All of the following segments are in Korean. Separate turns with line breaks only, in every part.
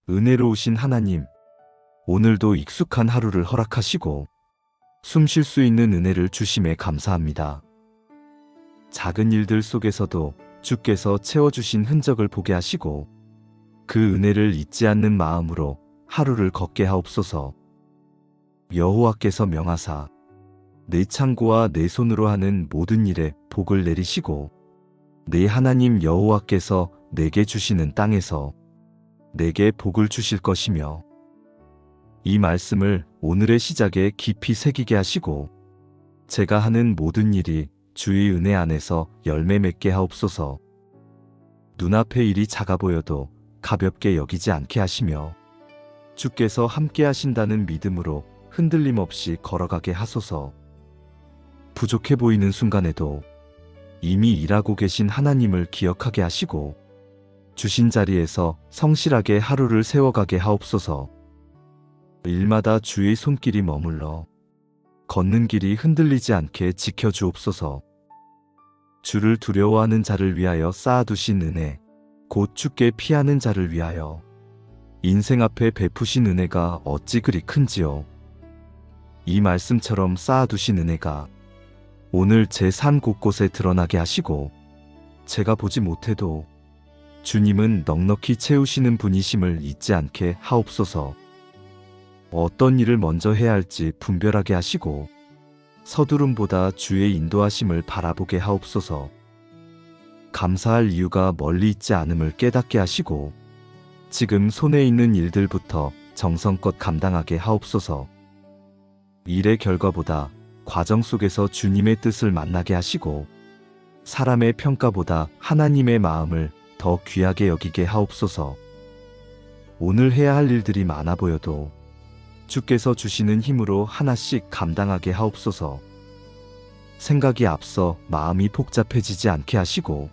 은혜로우신 하나님, 오늘도 익숙한 하루를 허락하시고 숨 쉴 수 있는 은혜를 주심에 감사합니다. 작은 일들 속에서도 주께서 채워주신 흔적을 보게 하시고 그 은혜를 잊지 않는 마음으로 하루를 걷게 하옵소서. 여호와께서 명하사 내 창고와 내 손으로 하는 모든 일에 복을 내리시고 내 하나님 여호와께서 내게 주시는 땅에서 내게 복을 주실 것이며, 이 말씀을 오늘의 시작에 깊이 새기게 하시고 제가 하는 모든 일이 주의 은혜 안에서 열매 맺게 하옵소서. 눈앞의 일이 작아 보여도 가볍게 여기지 않게 하시며 주께서 함께 하신다는 믿음으로 흔들림 없이 걸어가게 하소서. 부족해 보이는 순간에도 이미 일하고 계신 하나님을 기억하게 하시고 주신 자리에서 성실하게 하루를 세워가게 하옵소서. 일마다 주의 손길이 머물러 걷는 길이 흔들리지 않게 지켜주옵소서. 주를 두려워하는 자를 위하여 쌓아두신 은혜, 곧 주께 피하는 자를 위하여 인생 앞에 베푸신 은혜가 어찌 그리 큰지요. 이 말씀처럼 쌓아두신 은혜가 오늘 제 삶 곳곳에 드러나게 하시고 제가 보지 못해도 주님은 넉넉히 채우시는 분이심을 잊지 않게 하옵소서. 어떤 일을 먼저 해야 할지 분별하게 하시고 서두름보다 주의 인도하심을 바라보게 하옵소서. 감사할 이유가 멀리 있지 않음을 깨닫게 하시고 지금 손에 있는 일들부터 정성껏 감당하게 하옵소서. 일의 결과보다 과정 속에서 주님의 뜻을 만나게 하시고 사람의 평가보다 하나님의 마음을 더 귀하게 여기게 하옵소서. 오늘 해야 할 일들이 많아 보여도 주께서 주시는 힘으로 하나씩 감당하게 하옵소서. 생각이 앞서 마음이 복잡해지지 않게 하시고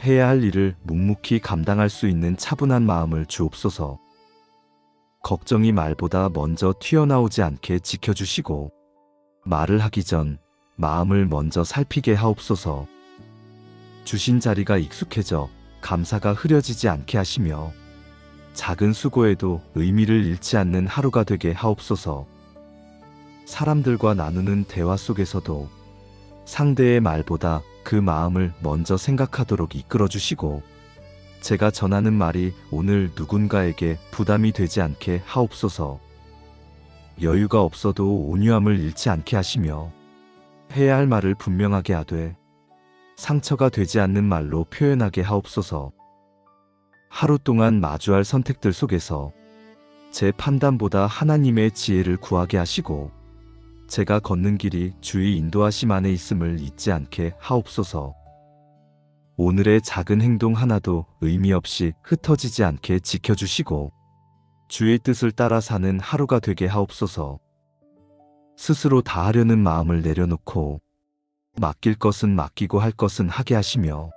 해야 할 일을 묵묵히 감당할 수 있는 차분한 마음을 주옵소서. 걱정이 말보다 먼저 튀어나오지 않게 지켜주시고 말을 하기 전 마음을 먼저 살피게 하옵소서. 주신 자리가 익숙해져 감사가 흐려지지 않게 하시며 작은 수고에도 의미를 잃지 않는 하루가 되게 하옵소서. 사람들과 나누는 대화 속에서도 상대의 말보다 그 마음을 먼저 생각하도록 이끌어주시고 제가 전하는 말이 오늘 누군가에게 부담이 되지 않게 하옵소서. 여유가 없어도 온유함을 잃지 않게 하시며 해야 할 말을 분명하게 하되 상처가 되지 않는 말로 표현하게 하옵소서. 하루 동안 마주할 선택들 속에서 제 판단보다 하나님의 지혜를 구하게 하시고 제가 걷는 길이 주의 인도하심 안에 있음을 잊지 않게 하옵소서. 오늘의 작은 행동 하나도 의미 없이 흩어지지 않게 지켜주시고 주의 뜻을 따라 사는 하루가 되게 하옵소서. 스스로 다 하려는 마음을 내려놓고 맡길 것은 맡기고 할 것은 하게 하시며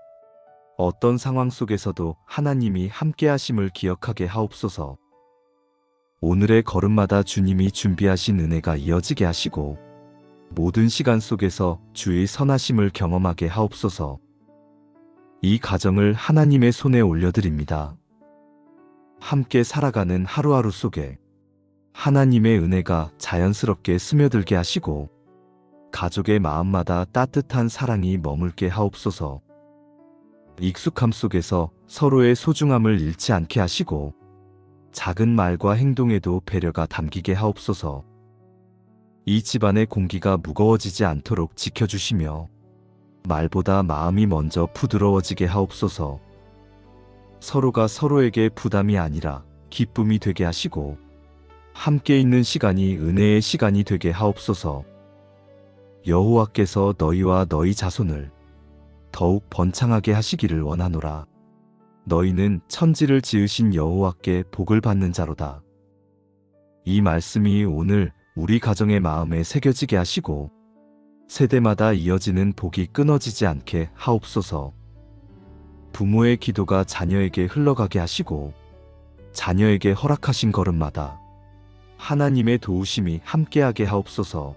어떤 상황 속에서도 하나님이 함께 하심을 기억하게 하옵소서. 오늘의 걸음마다 주님이 준비하신 은혜가 이어지게 하시고 모든 시간 속에서 주의 선하심을 경험하게 하옵소서. 이 가정을 하나님의 손에 올려드립니다. 함께 살아가는 하루하루 속에 하나님의 은혜가 자연스럽게 스며들게 하시고 가족의 마음마다 따뜻한 사랑이 머물게 하옵소서. 익숙함 속에서 서로의 소중함을 잃지 않게 하시고 작은 말과 행동에도 배려가 담기게 하옵소서. 이 집안의 공기가 무거워지지 않도록 지켜주시며 말보다 마음이 먼저 부드러워지게 하옵소서. 서로가 서로에게 부담이 아니라 기쁨이 되게 하시고 함께 있는 시간이 은혜의 시간이 되게 하옵소서. 여호와께서 너희와 너희 자손을 더욱 번창하게 하시기를 원하노라. 너희는 천지를 지으신 여호와께 복을 받는 자로다. 이 말씀이 오늘 우리 가정의 마음에 새겨지게 하시고 세대마다 이어지는 복이 끊어지지 않게 하옵소서. 부모의 기도가 자녀에게 흘러가게 하시고 자녀에게 허락하신 걸음마다 하나님의 도우심이 함께하게 하옵소서.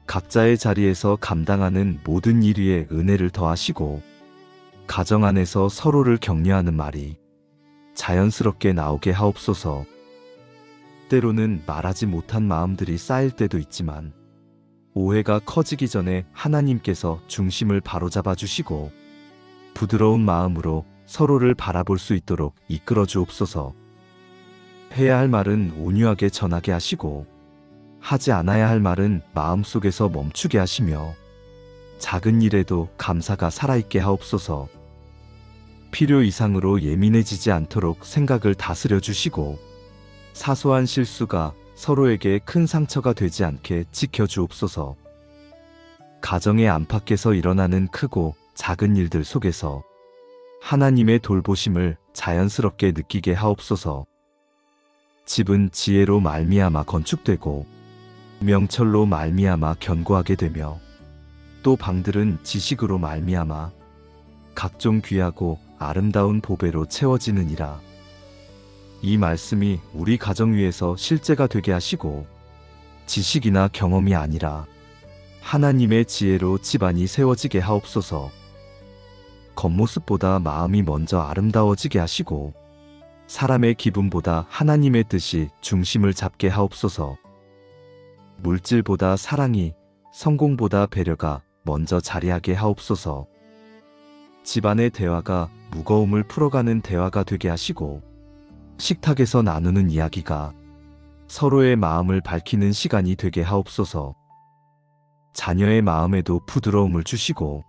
각자의 자리에서 감당하는 모든 일 위에 은혜를 더하시고 가정 안에서 서로를 격려하는 말이 자연스럽게 나오게 하옵소서. 때로는 말하지 못한 마음들이 쌓일 때도 있지만 오해가 커지기 전에 하나님께서 중심을 바로잡아 주시고 부드러운 마음으로 서로를 바라볼 수 있도록 이끌어 주옵소서. 해야 할 말은 온유하게 전하게 하시고 하지 않아야 할 말은 마음속에서 멈추게 하시며 작은 일에도 감사가 살아있게 하옵소서. 필요 이상으로 예민해지지 않도록 생각을 다스려 주시고 사소한 실수가 서로에게 큰 상처가 되지 않게 지켜주옵소서. 가정의 안팎에서 일어나는 크고 작은 일들 속에서 하나님의 돌보심을 자연스럽게 느끼게 하옵소서. 집은 지혜로 말미암아 건축되고 명철로 말미암아 견고하게 되며 또 방들은 지식으로 말미암아 각종 귀하고 아름다운 보배로 채워지느니라. 이 말씀이 우리 가정 위에서 실제가 되게 하시고 지식이나 경험이 아니라 하나님의 지혜로 집안이 세워지게 하옵소서. 겉모습보다 마음이 먼저 아름다워지게 하시고 사람의 기분보다 하나님의 뜻이 중심을 잡게 하옵소서. 물질보다 사랑이, 성공보다 배려가 먼저 자리하게 하옵소서. 집안의 대화가 무거움을 풀어가는 대화가 되게 하시고 식탁에서 나누는 이야기가 서로의 마음을 밝히는 시간이 되게 하옵소서. 자녀의 마음에도 부드러움을 주시고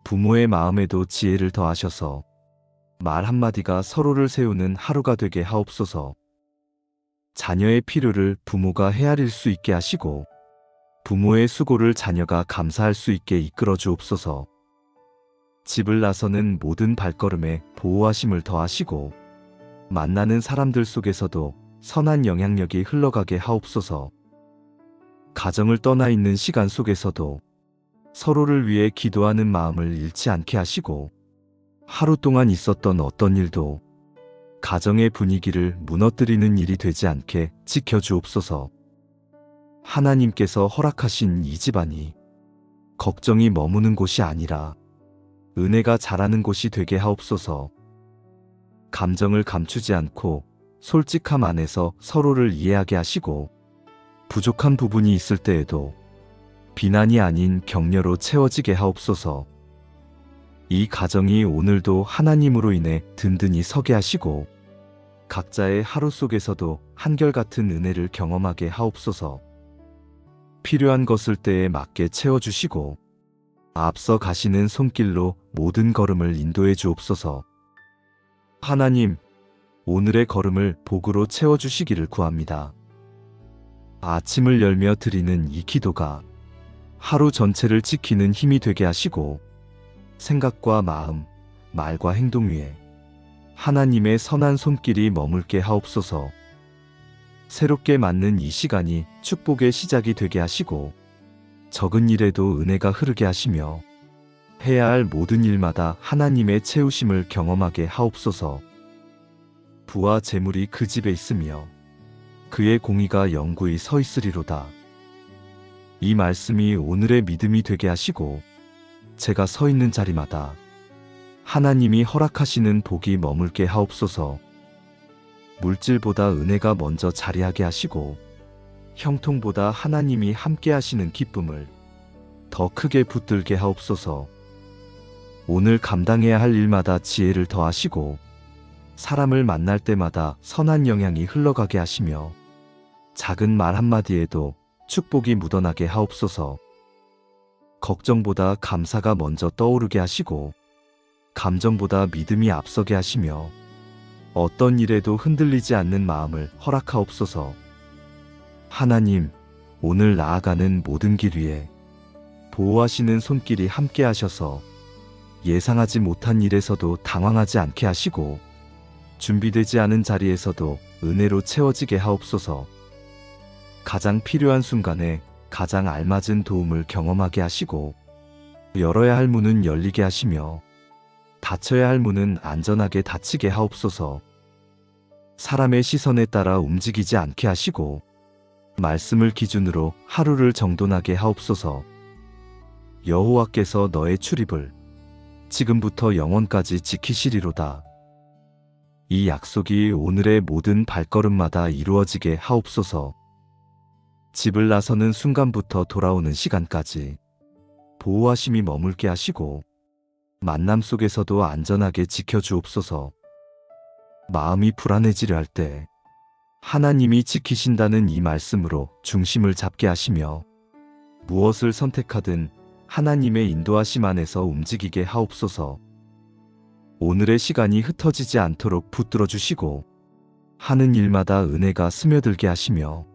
부모의 마음에도 지혜를 더하셔서 말 한마디가 서로를 세우는 하루가 되게 하옵소서. 자녀의 필요를 부모가 헤아릴 수 있게 하시고 부모의 수고를 자녀가 감사할 수 있게 이끌어 주옵소서. 집을 나서는 모든 발걸음에 보호하심을 더하시고 만나는 사람들 속에서도 선한 영향력이 흘러가게 하옵소서. 가정을 떠나 있는 시간 속에서도 서로를 위해 기도하는 마음을 잃지 않게 하시고 하루 동안 있었던 어떤 일도 가정의 분위기를 무너뜨리는 일이 되지 않게 지켜주옵소서. 하나님께서 허락하신 이 집안이 걱정이 머무는 곳이 아니라 은혜가 자라는 곳이 되게 하옵소서. 감정을 감추지 않고 솔직함 안에서 서로를 이해하게 하시고 부족한 부분이 있을 때에도 비난이 아닌 격려로 채워지게 하옵소서. 이 가정이 오늘도 하나님으로 인해 든든히 서게 하시고 각자의 하루 속에서도 한결같은 은혜를 경험하게 하옵소서. 필요한 것을 때에 맞게 채워주시고 앞서 가시는 손길로 모든 걸음을 인도해 주옵소서. 하나님, 오늘의 걸음을 복으로 채워주시기를 구합니다. 아침을 열며 드리는 이 기도가 하루 전체를 지키는 힘이 되게 하시고 생각과 마음, 말과 행동 위에 하나님의 선한 손길이 머물게 하옵소서. 새롭게 맞는 이 시간이 축복의 시작이 되게 하시고 적은 일에도 은혜가 흐르게 하시며 해야 할 모든 일마다 하나님의 채우심을 경험하게 하옵소서. 부와 재물이 그 집에 있으며 그의 공의가 영구히 서 있으리로다. 이 말씀이 오늘의 믿음이 되게 하시고 제가 서 있는 자리마다 하나님이 허락하시는 복이 머물게 하옵소서. 물질보다 은혜가 먼저 자리하게 하시고 형통보다 하나님이 함께 하시는 기쁨을 더 크게 붙들게 하옵소서. 오늘 감당해야 할 일마다 지혜를 더하시고 사람을 만날 때마다 선한 영향이 흘러가게 하시며 작은 말 한마디에도 축복이 묻어나게 하옵소서. 걱정보다 감사가 먼저 떠오르게 하시고 감정보다 믿음이 앞서게 하시며 어떤 일에도 흔들리지 않는 마음을 허락하옵소서. 하나님, 오늘 나아가는 모든 길 위에 보호하시는 손길이 함께 하셔서 예상하지 못한 일에서도 당황하지 않게 하시고 준비되지 않은 자리에서도 은혜로 채워지게 하옵소서. 가장 필요한 순간에 가장 알맞은 도움을 경험하게 하시고 열어야 할 문은 열리게 하시며 닫혀야 할 문은 안전하게 닫히게 하옵소서. 사람의 시선에 따라 움직이지 않게 하시고 말씀을 기준으로 하루를 정돈하게 하옵소서. 여호와께서 너의 출입을 지금부터 영원까지 지키시리로다. 이 약속이 오늘의 모든 발걸음마다 이루어지게 하옵소서. 집을 나서는 순간부터 돌아오는 시간까지 보호하심이 머물게 하시고 만남 속에서도 안전하게 지켜주옵소서. 마음이 불안해지려 할 때 하나님이 지키신다는 이 말씀으로 중심을 잡게 하시며 무엇을 선택하든 하나님의 인도하심 안에서 움직이게 하옵소서. 오늘의 시간이 흩어지지 않도록 붙들어 주시고 하는 일마다 은혜가 스며들게 하시며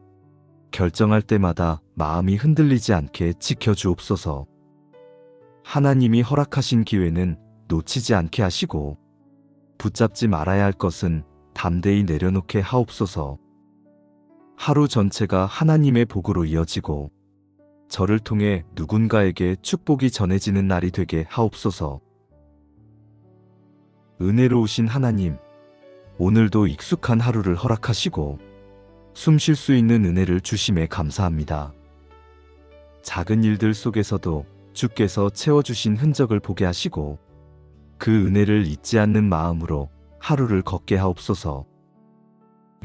결정할 때마다 마음이 흔들리지 않게 지켜주옵소서. 하나님이 허락하신 기회는 놓치지 않게 하시고 붙잡지 말아야 할 것은 담대히 내려놓게 하옵소서. 하루 전체가 하나님의 복으로 이어지고 저를 통해 누군가에게 축복이 전해지는 날이 되게 하옵소서. 은혜로우신 하나님, 오늘도 익숙한 하루를 허락하시고 숨 쉴 수 있는 은혜를 주심에 감사합니다. 작은 일들 속에서도 주께서 채워주신 흔적을 보게 하시고 그 은혜를 잊지 않는 마음으로 하루를 걷게 하옵소서.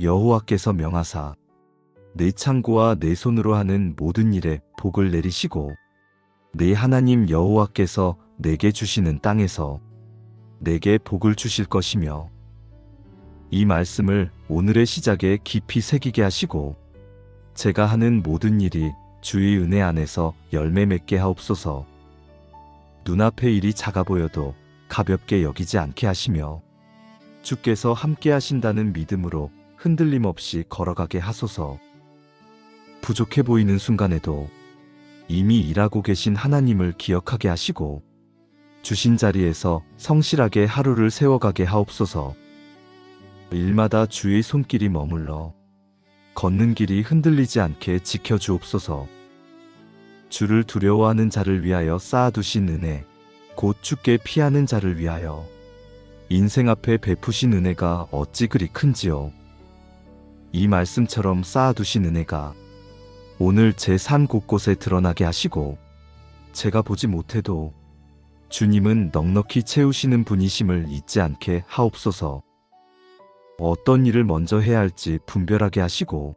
여호와께서 명하사 내 창고와 내 손으로 하는 모든 일에 복을 내리시고 내 하나님 여호와께서 내게 주시는 땅에서 내게 복을 주실 것이며 이 말씀을 오늘의 시작에 깊이 새기게 하시고 제가 하는 모든 일이 주의 은혜 안에서 열매 맺게 하옵소서. 눈앞의 일이 작아 보여도 가볍게 여기지 않게 하시며 주께서 함께 하신다는 믿음으로 흔들림 없이 걸어가게 하소서. 부족해 보이는 순간에도 이미 일하고 계신 하나님을 기억하게 하시고 주신 자리에서 성실하게 하루를 세워가게 하옵소서. 일마다 주의 손길이 머물러 걷는 길이 흔들리지 않게 지켜주옵소서. 주를 두려워하는 자를 위하여 쌓아두신 은혜, 곧 주께 피하는 자를 위하여 인생 앞에 베푸신 은혜가 어찌 그리 큰지요. 이 말씀처럼 쌓아두신 은혜가 오늘 제 삶 곳곳에 드러나게 하시고 제가 보지 못해도 주님은 넉넉히 채우시는 분이심을 잊지 않게 하옵소서. 어떤 일을 먼저 해야 할지 분별하게 하시고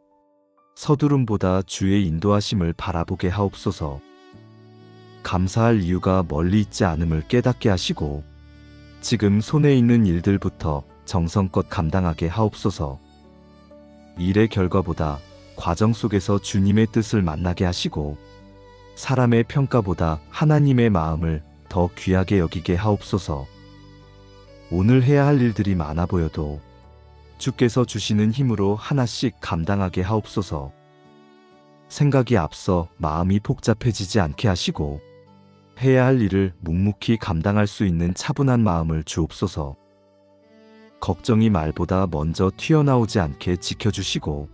서두름보다 주의 인도하심을 바라보게 하옵소서. 감사할 이유가 멀리 있지 않음을 깨닫게 하시고 지금 손에 있는 일들부터 정성껏 감당하게 하옵소서. 일의 결과보다 과정 속에서 주님의 뜻을 만나게 하시고 사람의 평가보다 하나님의 마음을 더 귀하게 여기게 하옵소서. 오늘 해야 할 일들이 많아 보여도 주께서 주시는 힘으로 하나씩 감당하게 하옵소서. 생각이 앞서 마음이 복잡해지지 않게 하시고 해야 할 일을 묵묵히 감당할 수 있는 차분한 마음을 주옵소서. 걱정이 말보다 먼저 튀어나오지 않게 지켜주시고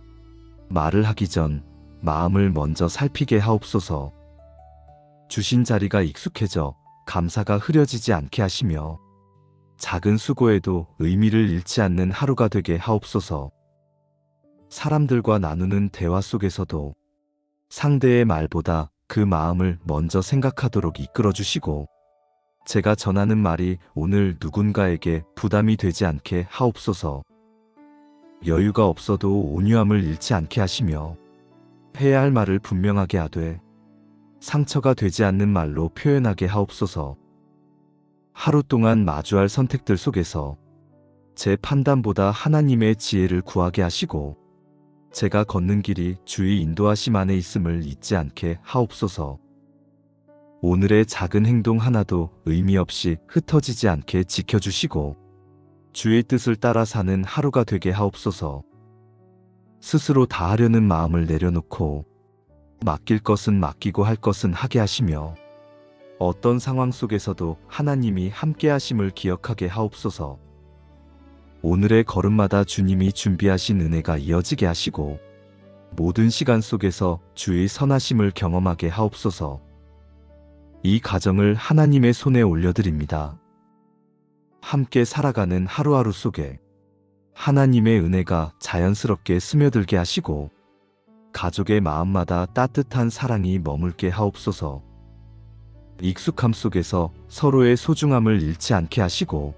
말을 하기 전 마음을 먼저 살피게 하옵소서. 주신 자리가 익숙해져 감사가 흐려지지 않게 하시며 작은 수고에도 의미를 잃지 않는 하루가 되게 하옵소서. 사람들과 나누는 대화 속에서도 상대의 말보다 그 마음을 먼저 생각하도록 이끌어 주시고 제가 전하는 말이 오늘 누군가에게 부담이 되지 않게 하옵소서. 여유가 없어도 온유함을 잃지 않게 하시며 해야 할 말을 분명하게 하되 상처가 되지 않는 말로 표현하게 하옵소서. 하루 동안 마주할 선택들 속에서 제 판단보다 하나님의 지혜를 구하게 하시고 제가 걷는 길이 주의 인도하심 안에 있음을 잊지 않게 하옵소서. 오늘의 작은 행동 하나도 의미 없이 흩어지지 않게 지켜주시고 주의 뜻을 따라 사는 하루가 되게 하옵소서. 스스로 다 하려는 마음을 내려놓고 맡길 것은 맡기고 할 것은 하게 하시며 어떤 상황 속에서도 하나님이 함께 하심을 기억하게 하옵소서. 오늘의 걸음마다 주님이 준비하신 은혜가 이어지게 하시고 모든 시간 속에서 주의 선하심을 경험하게 하옵소서. 이 가정을 하나님의 손에 올려드립니다. 함께 살아가는 하루하루 속에 하나님의 은혜가 자연스럽게 스며들게 하시고 가족의 마음마다 따뜻한 사랑이 머물게 하옵소서. 익숙함 속에서 서로의 소중함을 잃지 않게 하시고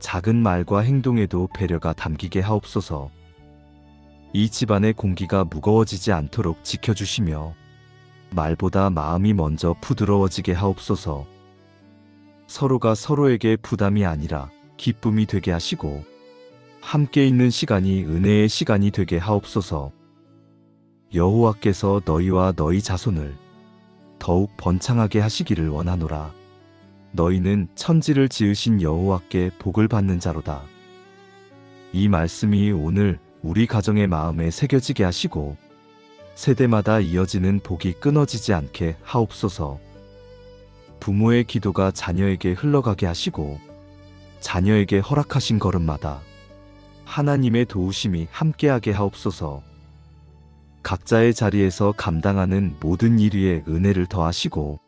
작은 말과 행동에도 배려가 담기게 하옵소서. 이 집안의 공기가 무거워지지 않도록 지켜주시며 말보다 마음이 먼저 부드러워지게 하옵소서. 서로가 서로에게 부담이 아니라 기쁨이 되게 하시고 함께 있는 시간이 은혜의 시간이 되게 하옵소서. 여호와께서 너희와 너희 자손을 더욱 번창하게 하시기를 원하노라. 너희는 천지를 지으신 여호와께 복을 받는 자로다. 이 말씀이 오늘 우리 가정의 마음에 새겨지게 하시고 세대마다 이어지는 복이 끊어지지 않게 하옵소서. 부모의 기도가 자녀에게 흘러가게 하시고 자녀에게 허락하신 걸음마다 하나님의 도우심이 함께하게 하옵소서. 각자의 자리에서 감당하는 모든 일 위에 은혜를 더하시고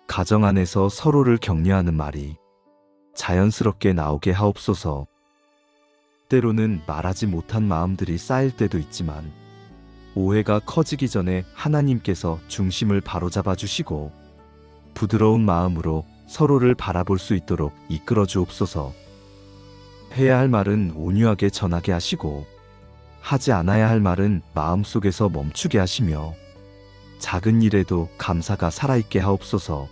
가정 안에서 서로를 격려하는 말이 자연스럽게 나오게 하옵소서. 때로는 말하지 못한 마음들이 쌓일 때도 있지만 오해가 커지기 전에 하나님께서 중심을 바로잡아 주시고 부드러운 마음으로 서로를 바라볼 수 있도록 이끌어 주옵소서. 해야 할 말은 온유하게 전하게 하시고 하지 않아야 할 말은 마음속에서 멈추게 하시며 작은 일에도 감사가 살아있게 하옵소서.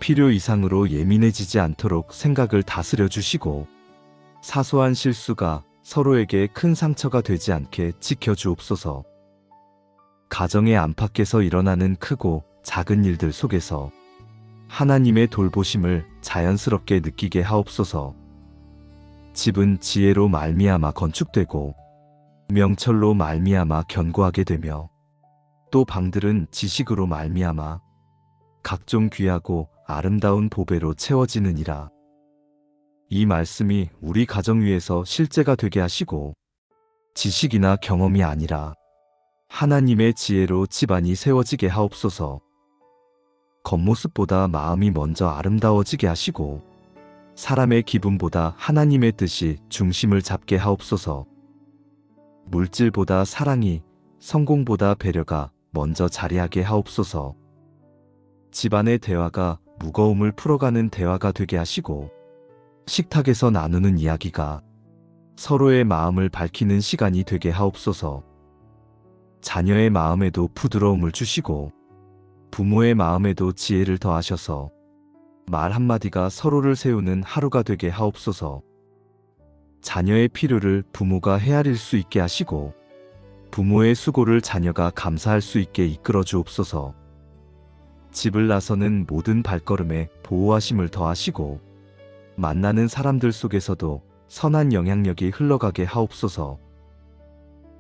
필요 이상으로 예민해지지 않도록 생각을 다스려 주시고 사소한 실수가 서로에게 큰 상처가 되지 않게 지켜주옵소서. 가정의 안팎에서 일어나는 크고 작은 일들 속에서 하나님의 돌보심을 자연스럽게 느끼게 하옵소서. 집은 지혜로 말미암아 건축되고 명철로 말미암아 견고하게 되며 또 방들은 지식으로 말미암아 각종 귀하고 아름다운 보배로 채워지느니라. 이 말씀이 우리 가정 위에서 실제가 되게 하시고 지식이나 경험이 아니라 하나님의 지혜로 집안이 세워지게 하옵소서. 겉모습보다 마음이 먼저 아름다워지게 하시고 사람의 기분보다 하나님의 뜻이 중심을 잡게 하옵소서. 물질보다 사랑이, 성공보다 배려가 먼저 자리하게 하옵소서. 집안의 대화가 무거움을 풀어가는 대화가 되게 하시고 식탁에서 나누는 이야기가 서로의 마음을 밝히는 시간이 되게 하옵소서. 자녀의 마음에도 부드러움을 주시고 부모의 마음에도 지혜를 더하셔서 말 한마디가 서로를 세우는 하루가 되게 하옵소서. 자녀의 필요를 부모가 헤아릴 수 있게 하시고 부모의 수고를 자녀가 감사할 수 있게 이끌어 주옵소서. 집을 나서는 모든 발걸음에 보호하심을 더하시고 만나는 사람들 속에서도 선한 영향력이 흘러가게 하옵소서.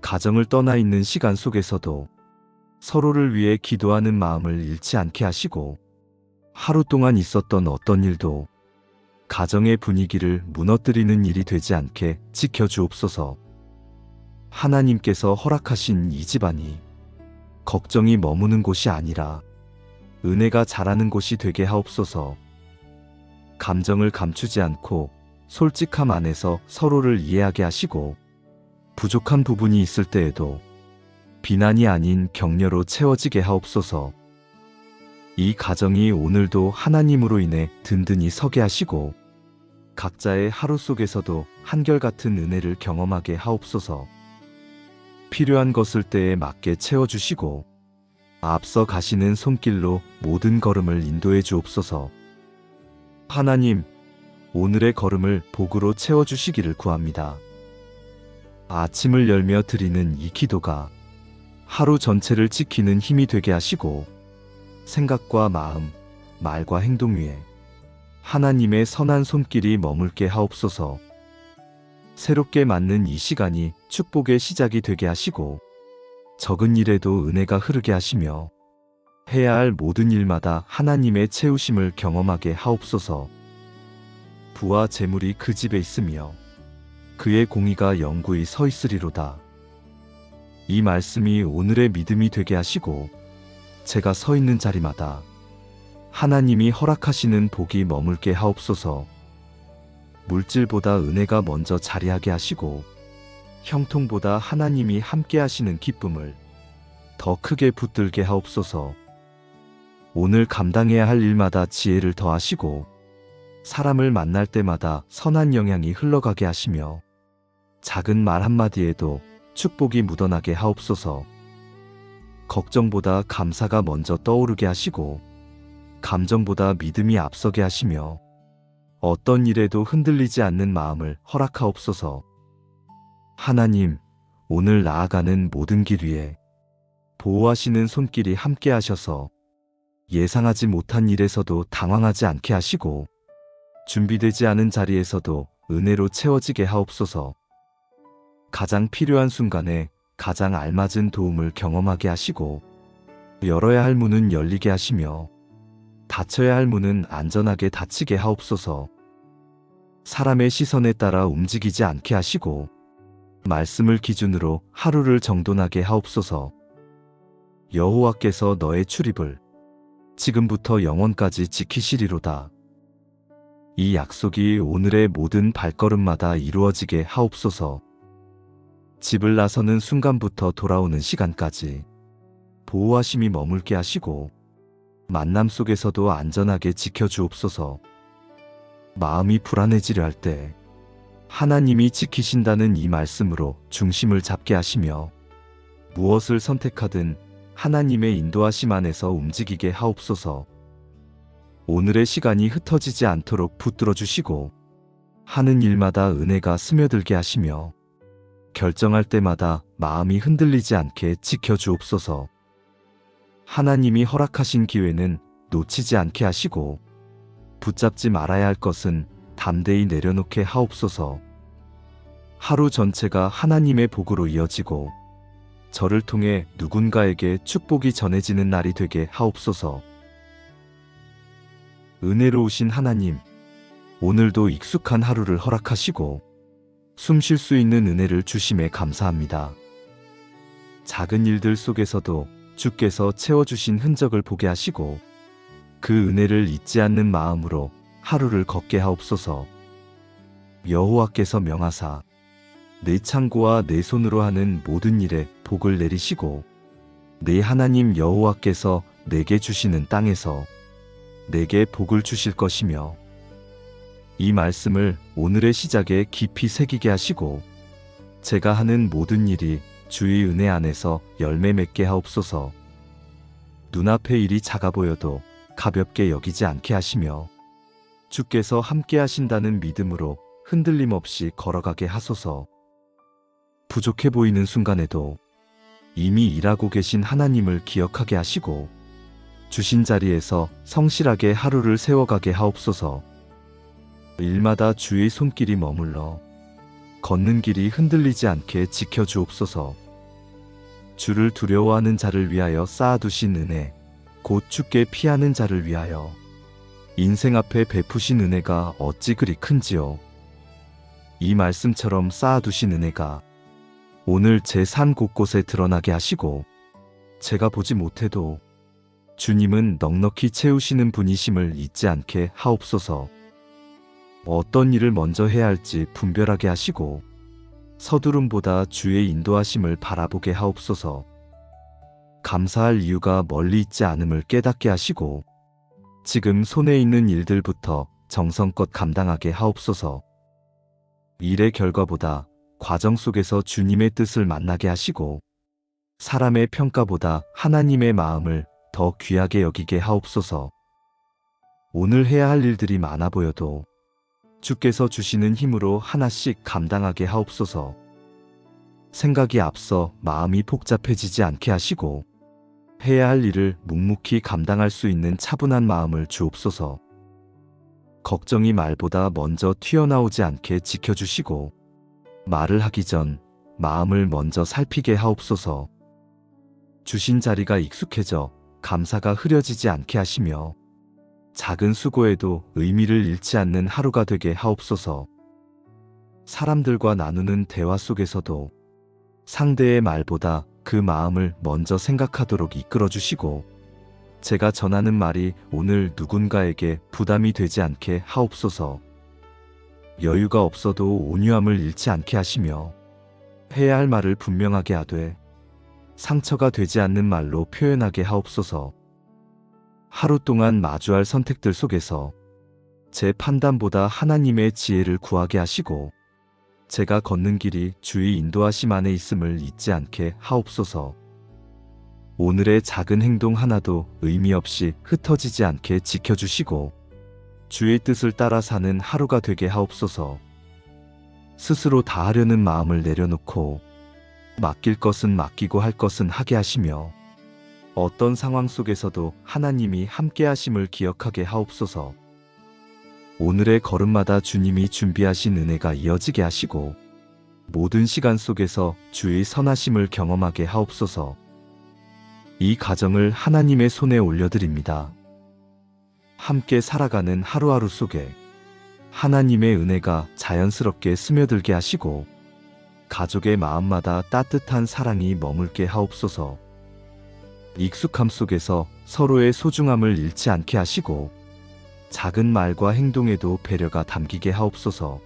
가정을 떠나 있는 시간 속에서도 서로를 위해 기도하는 마음을 잃지 않게 하시고 하루 동안 있었던 어떤 일도 가정의 분위기를 무너뜨리는 일이 되지 않게 지켜주옵소서. 하나님께서 허락하신 이 집안이 걱정이 머무는 곳이 아니라 은혜가 자라는 곳이 되게 하옵소서. 감정을 감추지 않고 솔직함 안에서 서로를 이해하게 하시고 부족한 부분이 있을 때에도 비난이 아닌 격려로 채워지게 하옵소서. 이 가정이 오늘도 하나님으로 인해 든든히 서게 하시고 각자의 하루 속에서도 한결같은 은혜를 경험하게 하옵소서. 필요한 것을 때에 맞게 채워주시고 앞서 가시는 손길로 모든 걸음을 인도해 주옵소서. 하나님, 오늘의 걸음을 복으로 채워주시기를 구합니다. 아침을 열며 드리는 이 기도가 하루 전체를 지키는 힘이 되게 하시고 생각과 마음, 말과 행동 위에 하나님의 선한 손길이 머물게 하옵소서. 새롭게 맞는 이 시간이 축복의 시작이 되게 하시고 적은 일에도 은혜가 흐르게 하시며 해야 할 모든 일마다 하나님의 채우심을 경험하게 하옵소서. 부와 재물이 그 집에 있으며 그의 공의가 영구히 서 있으리로다. 이 말씀이 오늘의 믿음이 되게 하시고 제가 서 있는 자리마다 하나님이 허락하시는 복이 머물게 하옵소서. 물질보다 은혜가 먼저 자리하게 하시고 형통보다 하나님이 함께 하시는 기쁨을 더 크게 붙들게 하옵소서. 오늘 감당해야 할 일마다 지혜를 더하시고 사람을 만날 때마다 선한 영향이 흘러가게 하시며 작은 말 한마디에도 축복이 묻어나게 하옵소서. 걱정보다 감사가 먼저 떠오르게 하시고 감정보다 믿음이 앞서게 하시며 어떤 일에도 흔들리지 않는 마음을 허락하옵소서. 하나님, 오늘 나아가는 모든 길 위에 보호하시는 손길이 함께 하셔서 예상하지 못한 일에서도 당황하지 않게 하시고 준비되지 않은 자리에서도 은혜로 채워지게 하옵소서. 가장 필요한 순간에 가장 알맞은 도움을 경험하게 하시고 열어야 할 문은 열리게 하시며 닫혀야 할 문은 안전하게 닫히게 하옵소서. 사람의 시선에 따라 움직이지 않게 하시고 말씀을 기준으로 하루를 정돈하게 하옵소서. 여호와께서 너의 출입을 지금부터 영원까지 지키시리로다. 이 약속이 오늘의 모든 발걸음마다 이루어지게 하옵소서. 집을 나서는 순간부터 돌아오는 시간까지 보호하심이 머물게 하시고 만남 속에서도 안전하게 지켜주옵소서. 마음이 불안해지려 할 때 하나님이 지키신다는 이 말씀으로 중심을 잡게 하시며 무엇을 선택하든 하나님의 인도하심 안에서 움직이게 하옵소서. 오늘의 시간이 흩어지지 않도록 붙들어 주시고 하는 일마다 은혜가 스며들게 하시며 결정할 때마다 마음이 흔들리지 않게 지켜주옵소서. 하나님이 허락하신 기회는 놓치지 않게 하시고 붙잡지 말아야 할 것은 담대히 내려놓게 하옵소서. 하루 전체가 하나님의 복으로 이어지고 저를 통해 누군가에게 축복이 전해지는 날이 되게 하옵소서. 은혜로우신 하나님, 오늘도 익숙한 하루를 허락하시고 숨 쉴 수 있는 은혜를 주심에 감사합니다. 작은 일들 속에서도 주께서 채워주신 흔적을 보게 하시고 그 은혜를 잊지 않는 마음으로 하루를 걷게 하옵소서. 여호와께서 명하사 내 창고와 내 손으로 하는 모든 일에 복을 내리시고 내 하나님 여호와께서 내게 주시는 땅에서 내게 복을 주실 것이며 이 말씀을 오늘의 시작에 깊이 새기게 하시고 제가 하는 모든 일이 주의 은혜 안에서 열매 맺게 하옵소서. 눈앞의 일이 작아 보여도 가볍게 여기지 않게 하시며 주께서 함께 하신다는 믿음으로 흔들림 없이 걸어가게 하소서. 부족해 보이는 순간에도 이미 일하고 계신 하나님을 기억하게 하시고 주신 자리에서 성실하게 하루를 세워가게 하옵소서. 일마다 주의 손길이 머물러 걷는 길이 흔들리지 않게 지켜주옵소서. 주를 두려워하는 자를 위하여 쌓아두신 은혜, 곧 주께 피하는 자를 위하여 인생 앞에 베푸신 은혜가 어찌 그리 큰지요. 이 말씀처럼 쌓아두신 은혜가 오늘 제 산 곳곳에 드러나게 하시고 제가 보지 못해도 주님은 넉넉히 채우시는 분이심을 잊지 않게 하옵소서. 어떤 일을 먼저 해야 할지 분별하게 하시고 서두름보다 주의 인도하심을 바라보게 하옵소서. 감사할 이유가 멀리 있지 않음을 깨닫게 하시고 지금 손에 있는 일들부터 정성껏 감당하게 하옵소서. 일의 결과보다 과정 속에서 주님의 뜻을 만나게 하시고 사람의 평가보다 하나님의 마음을 더 귀하게 여기게 하옵소서. 오늘 해야 할 일들이 많아 보여도 주께서 주시는 힘으로 하나씩 감당하게 하옵소서. 생각이 앞서 마음이 복잡해지지 않게 하시고 해야 할 일을 묵묵히 감당할 수 있는 차분한 마음을 주옵소서. 걱정이 말보다 먼저 튀어나오지 않게 지켜주시고 말을 하기 전 마음을 먼저 살피게 하옵소서. 주신 자리가 익숙해져 감사가 흐려지지 않게 하시며 작은 수고에도 의미를 잃지 않는 하루가 되게 하옵소서. 사람들과 나누는 대화 속에서도 상대의 말보다 그 마음을 먼저 생각하도록 이끌어 주시고 제가 전하는 말이 오늘 누군가에게 부담이 되지 않게 하옵소서. 여유가 없어도 온유함을 잃지 않게 하시며 해야 할 말을 분명하게 하되 상처가 되지 않는 말로 표현하게 하옵소서. 하루 동안 마주할 선택들 속에서 제 판단보다 하나님의 지혜를 구하게 하시고 제가 걷는 길이 주의 인도하심 안에 있음을 잊지 않게 하옵소서. 오늘의 작은 행동 하나도 의미 없이 흩어지지 않게 지켜주시고 주의 뜻을 따라 사는 하루가 되게 하옵소서. 스스로 다 하려는 마음을 내려놓고 맡길 것은 맡기고 할 것은 하게 하시며 어떤 상황 속에서도 하나님이 함께 하심을 기억하게 하옵소서. 오늘의 걸음마다 주님이 준비하신 은혜가 이어지게 하시고 모든 시간 속에서 주의 선하심을 경험하게 하옵소서. 이 가정을 하나님의 손에 올려드립니다. 함께 살아가는 하루하루 속에 하나님의 은혜가 자연스럽게 스며들게 하시고 가족의 마음마다 따뜻한 사랑이 머물게 하옵소서. 익숙함 속에서 서로의 소중함을 잃지 않게 하시고 작은 말과 행동에도 배려가 담기게 하옵소서.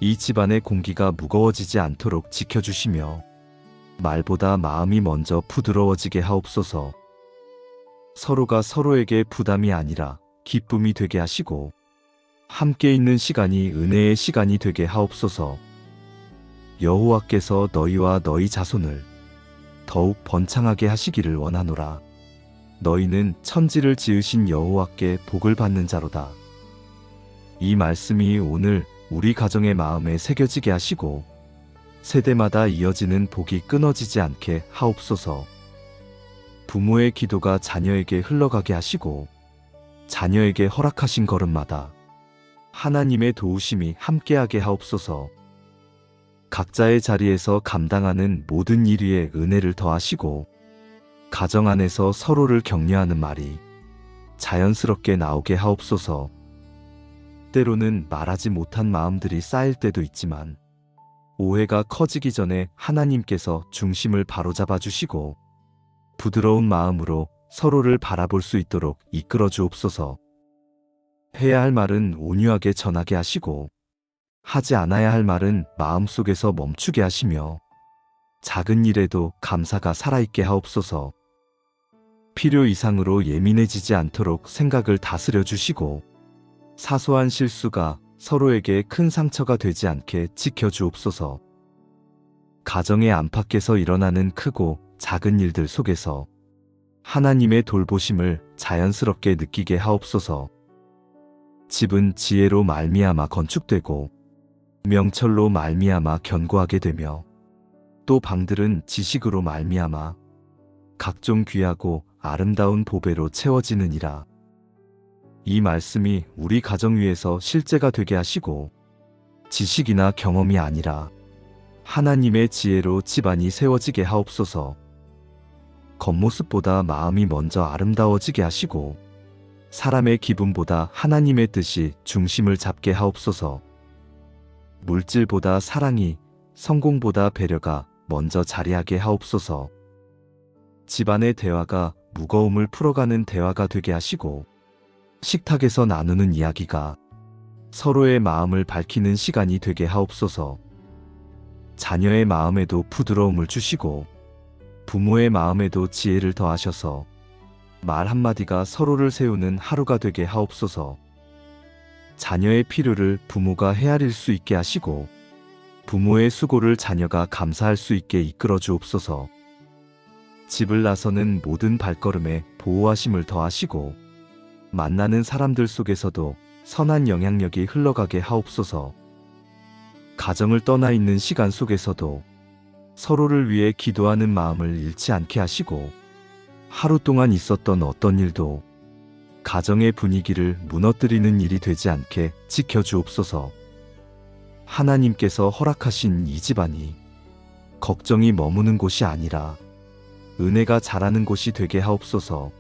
이 집안의 공기가 무거워지지 않도록 지켜주시며 말보다 마음이 먼저 부드러워지게 하옵소서. 서로가 서로에게 부담이 아니라 기쁨이 되게 하시고 함께 있는 시간이 은혜의 시간이 되게 하옵소서. 여호와께서 너희와 너희 자손을 더욱 번창하게 하시기를 원하노라. 너희는 천지를 지으신 여호와께 복을 받는 자로다. 이 말씀이 오늘 우리 가정의 마음에 새겨지게 하시고 세대마다 이어지는 복이 끊어지지 않게 하옵소서. 부모의 기도가 자녀에게 흘러가게 하시고 자녀에게 허락하신 걸음마다 하나님의 도우심이 함께하게 하옵소서. 각자의 자리에서 감당하는 모든 일 위에 은혜를 더하시고 가정 안에서 서로를 격려하는 말이 자연스럽게 나오게 하옵소서. 때로는 말하지 못한 마음들이 쌓일 때도 있지만 오해가 커지기 전에 하나님께서 중심을 바로잡아 주시고 부드러운 마음으로 서로를 바라볼 수 있도록 이끌어 주옵소서. 해야 할 말은 온유하게 전하게 하시고 하지 않아야 할 말은 마음속에서 멈추게 하시며 작은 일에도 감사가 살아있게 하옵소서. 필요 이상으로 예민해지지 않도록 생각을 다스려 주시고 사소한 실수가 서로에게 큰 상처가 되지 않게 지켜주옵소서. 가정의 안팎에서 일어나는 크고 작은 일들 속에서 하나님의 돌보심을 자연스럽게 느끼게 하옵소서. 집은 지혜로 말미암아 건축되고 명철로 말미암아 견고하게 되며 또 방들은 지식으로 말미암아 각종 귀하고 아름다운 보배로 채워지느니라. 이 말씀이 우리 가정 위에서 실제가 되게 하시고 지식이나 경험이 아니라 하나님의 지혜로 집안이 세워지게 하옵소서. 겉모습보다 마음이 먼저 아름다워지게 하시고 사람의 기분보다 하나님의 뜻이 중심을 잡게 하옵소서. 물질보다 사랑이, 성공보다 배려가 먼저 자리하게 하옵소서. 집안의 대화가 무거움을 풀어가는 대화가 되게 하시고 식탁에서 나누는 이야기가 서로의 마음을 밝히는 시간이 되게 하옵소서. 자녀의 마음에도 부드러움을 주시고 부모의 마음에도 지혜를 더하셔서 말 한마디가 서로를 세우는 하루가 되게 하옵소서. 자녀의 필요를 부모가 헤아릴 수 있게 하시고 부모의 수고를 자녀가 감사할 수 있게 이끌어 주옵소서. 집을 나서는 모든 발걸음에 보호하심을 더하시고 만나는 사람들 속에서도 선한 영향력이 흘러가게 하옵소서. 가정을 떠나 있는 시간 속에서도 서로를 위해 기도하는 마음을 잃지 않게 하시고 하루 동안 있었던 어떤 일도 가정의 분위기를 무너뜨리는 일이 되지 않게 지켜주옵소서. 하나님께서 허락하신 이 집안이 걱정이 머무는 곳이 아니라 은혜가 자라는 곳이 되게 하옵소서.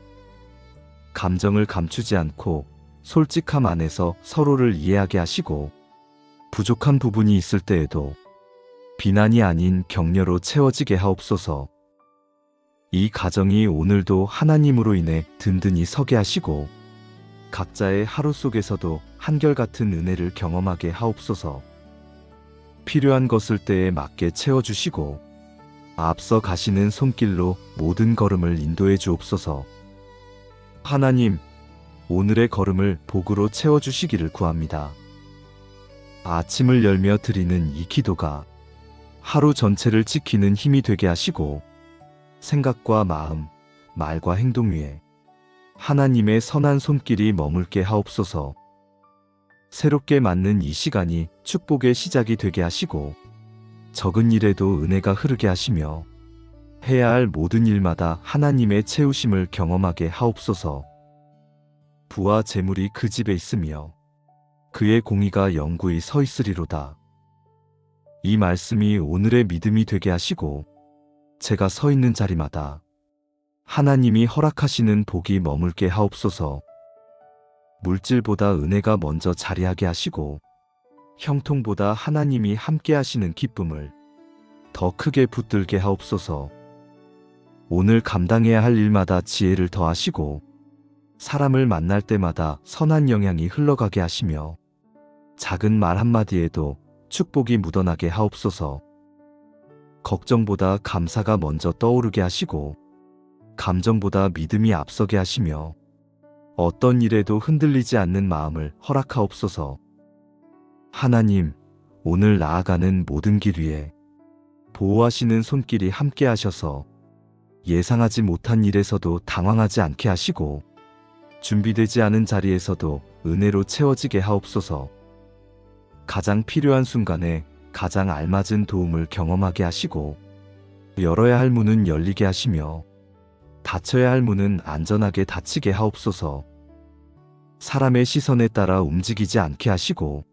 감정을 감추지 않고 솔직함 안에서 서로를 이해하게 하시고 부족한 부분이 있을 때에도 비난이 아닌 격려로 채워지게 하옵소서. 이 가정이 오늘도 하나님으로 인해 든든히 서게 하시고 각자의 하루 속에서도 한결같은 은혜를 경험하게 하옵소서. 필요한 것을 때에 맞게 채워주시고 앞서 가시는 손길로 모든 걸음을 인도해 주옵소서. 하나님, 오늘의 걸음을 복으로 채워주시기를 구합니다. 아침을 열며 드리는 이 기도가 하루 전체를 지키는 힘이 되게 하시고 생각과 마음, 말과 행동 위에 하나님의 선한 손길이 머물게 하옵소서. 새롭게 맞는 이 시간이 축복의 시작이 되게 하시고 적은 일에도 은혜가 흐르게 하시며 해야 할 모든 일마다 하나님의 채우심을 경험하게 하옵소서. 부와 재물이 그 집에 있으며 그의 공의가 영구히 서 있으리로다. 이 말씀이 오늘의 믿음이 되게 하시고 제가 서 있는 자리마다 하나님이 허락하시는 복이 머물게 하옵소서. 물질보다 은혜가 먼저 자리하게 하시고 형통보다 하나님이 함께 하시는 기쁨을 더 크게 붙들게 하옵소서. 오늘 감당해야 할 일마다 지혜를 더하시고 사람을 만날 때마다 선한 영향이 흘러가게 하시며 작은 말 한마디에도 축복이 묻어나게 하옵소서. 걱정보다 감사가 먼저 떠오르게 하시고 감정보다 믿음이 앞서게 하시며 어떤 일에도 흔들리지 않는 마음을 허락하옵소서. 하나님, 오늘 나아가는 모든 길 위에 보호하시는 손길이 함께 하셔서 예상하지 못한 일에서도 당황하지 않게 하시고 준비되지 않은 자리에서도 은혜로 채워지게 하옵소서. 가장 필요한 순간에 가장 알맞은 도움을 경험하게 하시고 열어야 할 문은 열리게 하시며 닫혀야 할 문은 안전하게 닫히게 하옵소서. 사람의 시선에 따라 움직이지 않게 하시고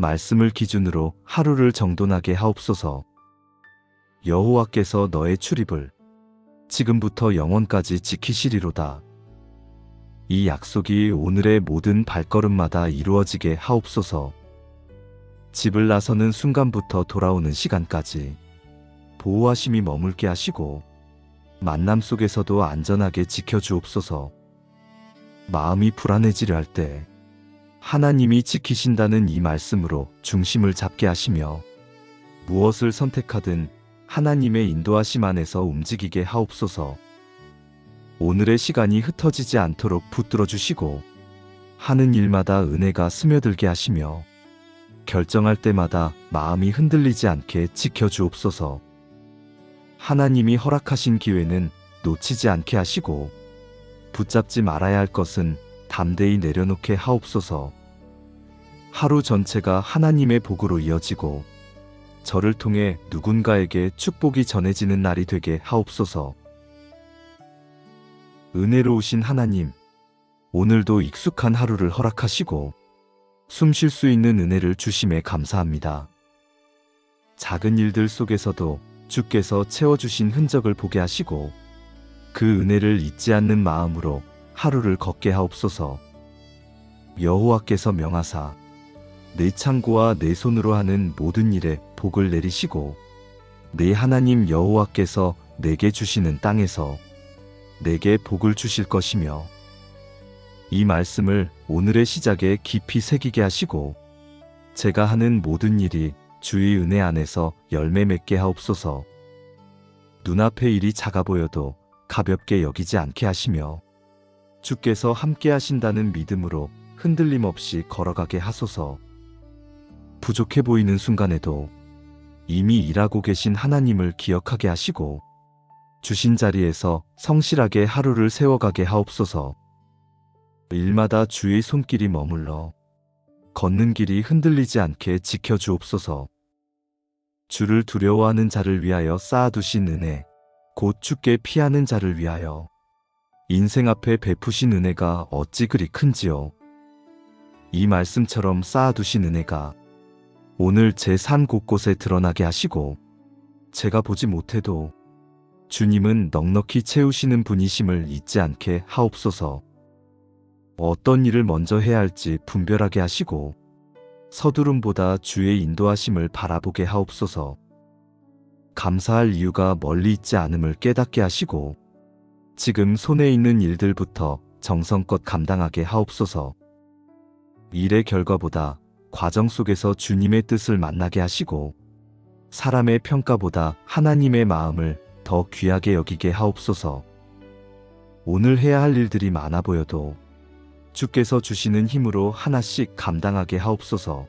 말씀을 기준으로 하루를 정돈하게 하옵소서. 여호와께서 너의 출입을 지금부터 영원까지 지키시리로다. 이 약속이 오늘의 모든 발걸음마다 이루어지게 하옵소서. 집을 나서는 순간부터 돌아오는 시간까지 보호하심이 머물게 하시고 만남 속에서도 안전하게 지켜주옵소서. 마음이 불안해지려 할 때 하나님이 지키신다는 이 말씀으로 중심을 잡게 하시며 무엇을 선택하든 하나님의 인도하심 안에서 움직이게 하옵소서. 오늘의 시간이 흩어지지 않도록 붙들어 주시고 하는 일마다 은혜가 스며들게 하시며 결정할 때마다 마음이 흔들리지 않게 지켜주옵소서. 하나님이 허락하신 기회는 놓치지 않게 하시고 붙잡지 말아야 할 것은 담대히 내려놓게 하옵소서. 하루 전체가 하나님의 복으로 이어지고 저를 통해 누군가에게 축복이 전해지는 날이 되게 하옵소서. 은혜로우신 하나님, 오늘도 익숙한 하루를 허락하시고 숨 쉴 수 있는 은혜를 주심에 감사합니다. 작은 일들 속에서도 주께서 채워주신 흔적을 보게 하시고 그 은혜를 잊지 않는 마음으로 하루를 걷게 하옵소서. 여호와께서 명하사 내 창고와 내 손으로 하는 모든 일에 복을 내리시고 내 하나님 여호와께서 내게 주시는 땅에서 내게 복을 주실 것이며 이 말씀을 오늘의 시작에 깊이 새기게 하시고 제가 하는 모든 일이 주의 은혜 안에서 열매 맺게 하옵소서. 눈앞의 일이 작아 보여도 가볍게 여기지 않게 하시며 주께서 함께 하신다는 믿음으로 흔들림 없이 걸어가게 하소서. 부족해 보이는 순간에도 이미 일하고 계신 하나님을 기억하게 하시고 주신 자리에서 성실하게 하루를 세워가게 하옵소서. 일마다 주의 손길이 머물러 걷는 길이 흔들리지 않게 지켜주옵소서. 주를 두려워하는 자를 위하여 쌓아두신 은혜, 곧 주께 피하는 자를 위하여 인생 앞에 베푸신 은혜가 어찌 그리 큰지요. 이 말씀처럼 쌓아두신 은혜가 오늘 제 삶 곳곳에 드러나게 하시고 제가 보지 못해도 주님은 넉넉히 채우시는 분이심을 잊지 않게 하옵소서. 어떤 일을 먼저 해야 할지 분별하게 하시고 서두름보다 주의 인도하심을 바라보게 하옵소서. 감사할 이유가 멀리 있지 않음을 깨닫게 하시고 지금 손에 있는 일들부터 정성껏 감당하게 하옵소서. 일의 결과보다 과정 속에서 주님의 뜻을 만나게 하시고 사람의 평가보다 하나님의 마음을 더 귀하게 여기게 하옵소서. 오늘 해야 할 일들이 많아 보여도 주께서 주시는 힘으로 하나씩 감당하게 하옵소서.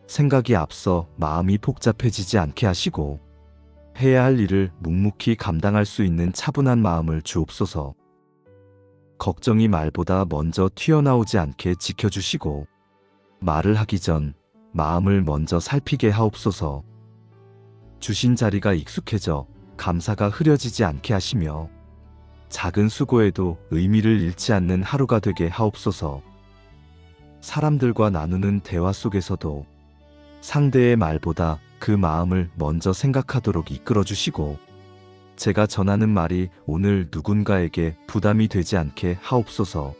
생각이 앞서 마음이 복잡해지지 않게 하시고 해야 할 일을 묵묵히 감당할 수 있는 차분한 마음을 주옵소서. 걱정이 말보다 먼저 튀어나오지 않게 지켜주시고 말을 하기 전 마음을 먼저 살피게 하옵소서. 주신 자리가 익숙해져 감사가 흐려지지 않게 하시며 작은 수고에도 의미를 잃지 않는 하루가 되게 하옵소서. 사람들과 나누는 대화 속에서도 상대의 말보다 그 마음을 먼저 생각하도록 이끌어 주시고 제가 전하는 말이 오늘 누군가에게 부담이 되지 않게 하옵소서.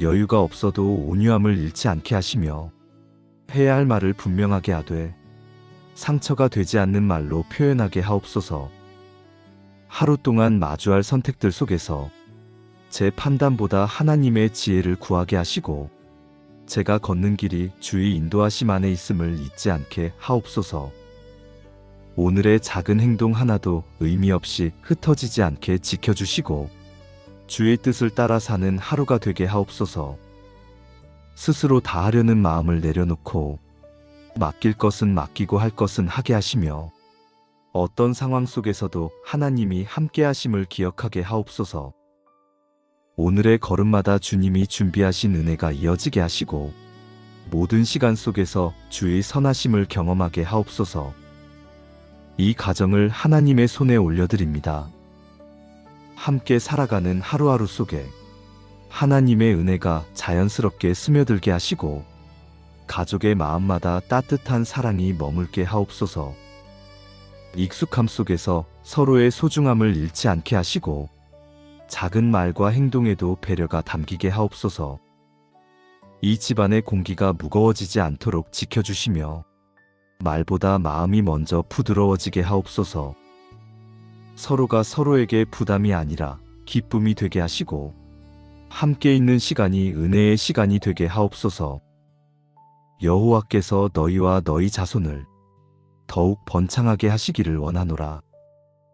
여유가 없어도 온유함을 잃지 않게 하시며 해야 할 말을 분명하게 하되 상처가 되지 않는 말로 표현하게 하옵소서. 하루 동안 마주할 선택들 속에서 제 판단보다 하나님의 지혜를 구하게 하시고 제가 걷는 길이 주의 인도하심 안에 있음을 잊지 않게 하옵소서. 오늘의 작은 행동 하나도 의미 없이 흩어지지 않게 지켜주시고 주의 뜻을 따라 사는 하루가 되게 하옵소서. 스스로 다 하려는 마음을 내려놓고 맡길 것은 맡기고 할 것은 하게 하시며 어떤 상황 속에서도 하나님이 함께 하심을 기억하게 하옵소서. 오늘의 걸음마다 주님이 준비하신 은혜가 이어지게 하시고 모든 시간 속에서 주의 선하심을 경험하게 하옵소서. 이 가정을 하나님의 손에 올려드립니다. 함께 살아가는 하루하루 속에 하나님의 은혜가 자연스럽게 스며들게 하시고 가족의 마음마다 따뜻한 사랑이 머물게 하옵소서. 익숙함 속에서 서로의 소중함을 잃지 않게 하시고 작은 말과 행동에도 배려가 담기게 하옵소서. 이 집안의 공기가 무거워지지 않도록 지켜주시며 말보다 마음이 먼저 부드러워지게 하옵소서. 서로가 서로에게 부담이 아니라 기쁨이 되게 하시고 함께 있는 시간이 은혜의 시간이 되게 하옵소서. 여호와께서 너희와 너희 자손을 더욱 번창하게 하시기를 원하노라.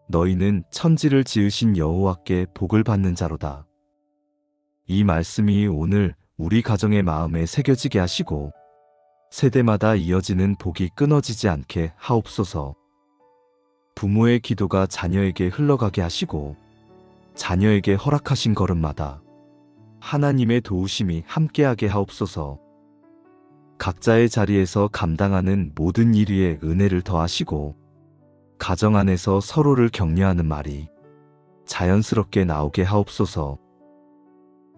너희는 천지를 지으신 여호와께 복을 받는 자로다. 이 말씀이 오늘 우리 가정의 마음에 새겨지게 하시고 세대마다 이어지는 복이 끊어지지 않게 하옵소서. 부모의 기도가 자녀에게 흘러가게 하시고 자녀에게 허락하신 걸음마다 하나님의 도우심이 함께하게 하옵소서. 각자의 자리에서 감당하는 모든 일 위에 은혜를 더하시고 가정 안에서 서로를 격려하는 말이 자연스럽게 나오게 하옵소서.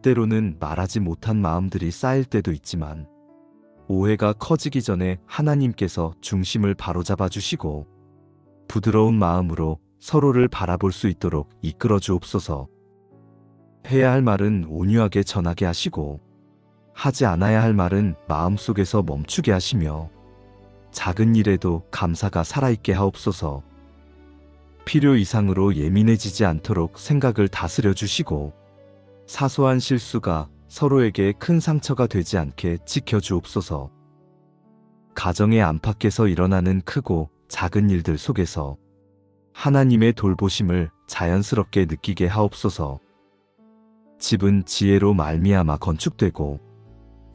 때로는 말하지 못한 마음들이 쌓일 때도 있지만 오해가 커지기 전에 하나님께서 중심을 바로잡아 주시고 부드러운 마음으로 서로를 바라볼 수 있도록 이끌어 주옵소서. 해야 할 말은 온유하게 전하게 하시고 하지 않아야 할 말은 마음속에서 멈추게 하시며 작은 일에도 감사가 살아있게 하옵소서. 필요 이상으로 예민해지지 않도록 생각을 다스려 주시고 사소한 실수가 서로에게 큰 상처가 되지 않게 지켜주옵소서. 가정의 안팎에서 일어나는 크고 작은 일들 속에서 하나님의 돌보심을 자연스럽게 느끼게 하옵소서. 집은 지혜로 말미암아 건축되고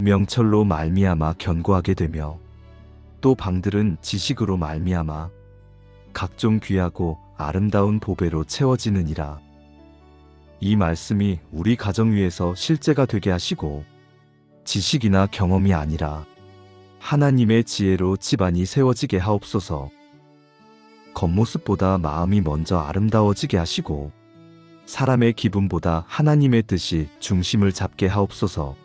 명철로 말미암아 견고하게 되며 또 방들은 지식으로 말미암아 각종 귀하고 아름다운 보배로 채워지느니라. 이 말씀이 우리 가정 위에서 실제가 되게 하시고 지식이나 경험이 아니라 하나님의 지혜로 집안이 세워지게 하옵소서. 겉모습보다 마음이 먼저 아름다워지게 하시고 사람의 기분보다 하나님의 뜻이 중심을 잡게 하옵소서.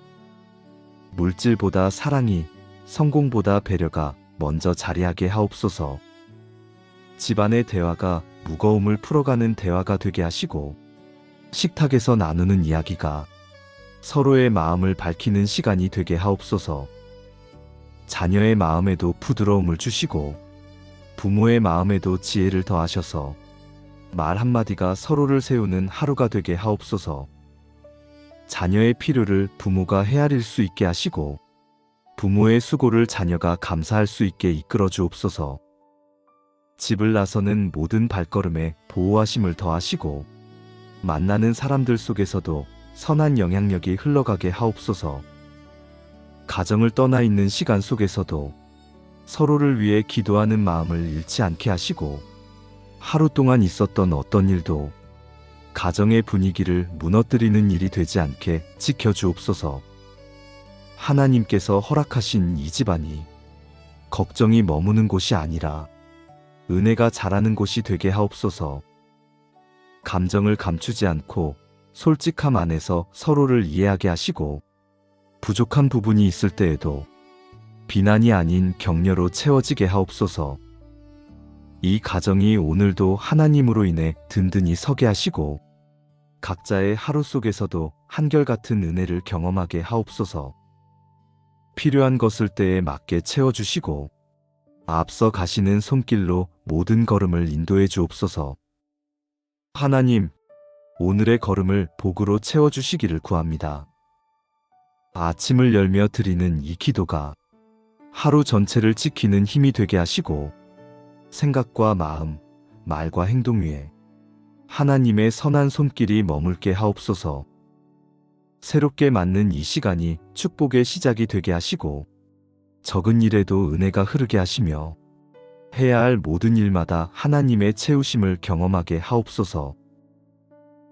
물질보다 사랑이, 성공보다 배려가 먼저 자리하게 하옵소서. 집안의 대화가 무거움을 풀어가는 대화가 되게 하시고 식탁에서 나누는 이야기가 서로의 마음을 밝히는 시간이 되게 하옵소서. 자녀의 마음에도 부드러움을 주시고 부모의 마음에도 지혜를 더하셔서 말 한마디가 서로를 세우는 하루가 되게 하옵소서. 자녀의 필요를 부모가 헤아릴 수 있게 하시고 부모의 수고를 자녀가 감사할 수 있게 이끌어 주옵소서. 집을 나서는 모든 발걸음에 보호하심을 더하시고 만나는 사람들 속에서도 선한 영향력이 흘러가게 하옵소서. 가정을 떠나 있는 시간 속에서도 서로를 위해 기도하는 마음을 잃지 않게 하시고, 하루 동안 있었던 어떤 일도 가정의 분위기를 무너뜨리는 일이 되지 않게 지켜주옵소서. 하나님께서 허락하신 이 집안이 걱정이 머무는 곳이 아니라 은혜가 자라는 곳이 되게 하옵소서. 감정을 감추지 않고 솔직함 안에서 서로를 이해하게 하시고, 부족한 부분이 있을 때에도 비난이 아닌 격려로 채워지게 하옵소서. 이 가정이 오늘도 하나님으로 인해 든든히 서게 하시고, 각자의 하루 속에서도 한결같은 은혜를 경험하게 하옵소서. 필요한 것을 때에 맞게 채워주시고, 앞서 가시는 손길로 모든 걸음을 인도해 주옵소서. 하나님, 오늘의 걸음을 복으로 채워주시기를 구합니다. 아침을 열며 드리는 이 기도가 하루 전체를 지키는 힘이 되게 하시고, 생각과 마음, 말과 행동 위에 하나님의 선한 손길이 머물게 하옵소서. 새롭게 맞는 이 시간이 축복의 시작이 되게 하시고, 적은 일에도 은혜가 흐르게 하시며, 해야 할 모든 일마다 하나님의 채우심을 경험하게 하옵소서.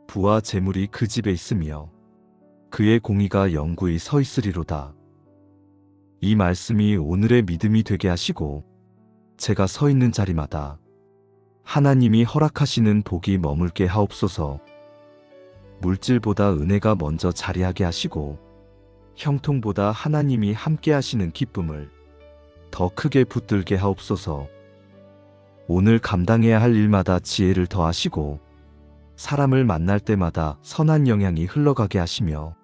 부와 재물이 그 집에 있으며 그의 공의가 영구히 서 있으리로다. 이 말씀이 오늘의 믿음이 되게 하시고, 제가 서 있는 자리마다 하나님이 허락하시는 복이 머물게 하옵소서. 물질보다 은혜가 먼저 자리하게 하시고, 형통보다 하나님이 함께 하시는 기쁨을 더 크게 붙들게 하옵소서. 오늘 감당해야 할 일마다 지혜를 더하시고, 사람을 만날 때마다 선한 영향이 흘러가게 하시며,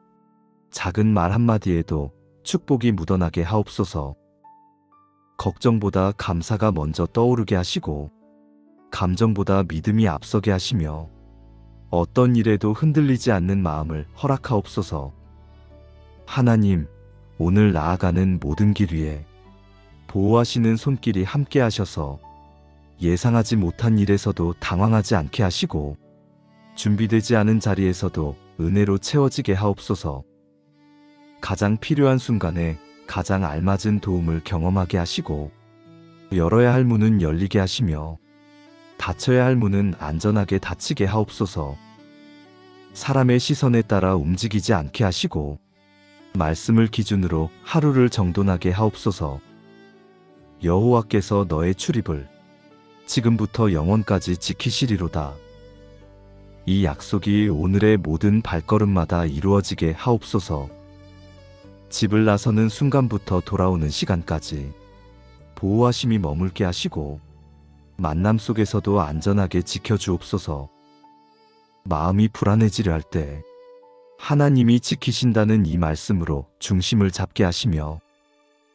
작은 말 한마디에도 축복이 묻어나게 하옵소서. 걱정보다 감사가 먼저 떠오르게 하시고, 감정보다 믿음이 앞서게 하시며, 어떤 일에도 흔들리지 않는 마음을 허락하옵소서. 하나님, 오늘 나아가는 모든 길 위에 보호하시는 손길이 함께 하셔서 예상하지 못한 일에서도 당황하지 않게 하시고, 준비되지 않은 자리에서도 은혜로 채워지게 하옵소서. 가장 필요한 순간에 가장 알맞은 도움을 경험하게 하시고, 열어야 할 문은 열리게 하시며, 닫혀야 할 문은 안전하게 닫히게 하옵소서. 사람의 시선에 따라 움직이지 않게 하시고, 말씀을 기준으로 하루를 정돈하게 하옵소서. 여호와께서 너의 출입을 지금부터 영원까지 지키시리로다. 이 약속이 오늘의 모든 발걸음마다 이루어지게 하옵소서. 집을 나서는 순간부터 돌아오는 시간까지 보호하심이 머물게 하시고, 만남 속에서도 안전하게 지켜주옵소서. 마음이 불안해지려 할 때 하나님이 지키신다는 이 말씀으로 중심을 잡게 하시며,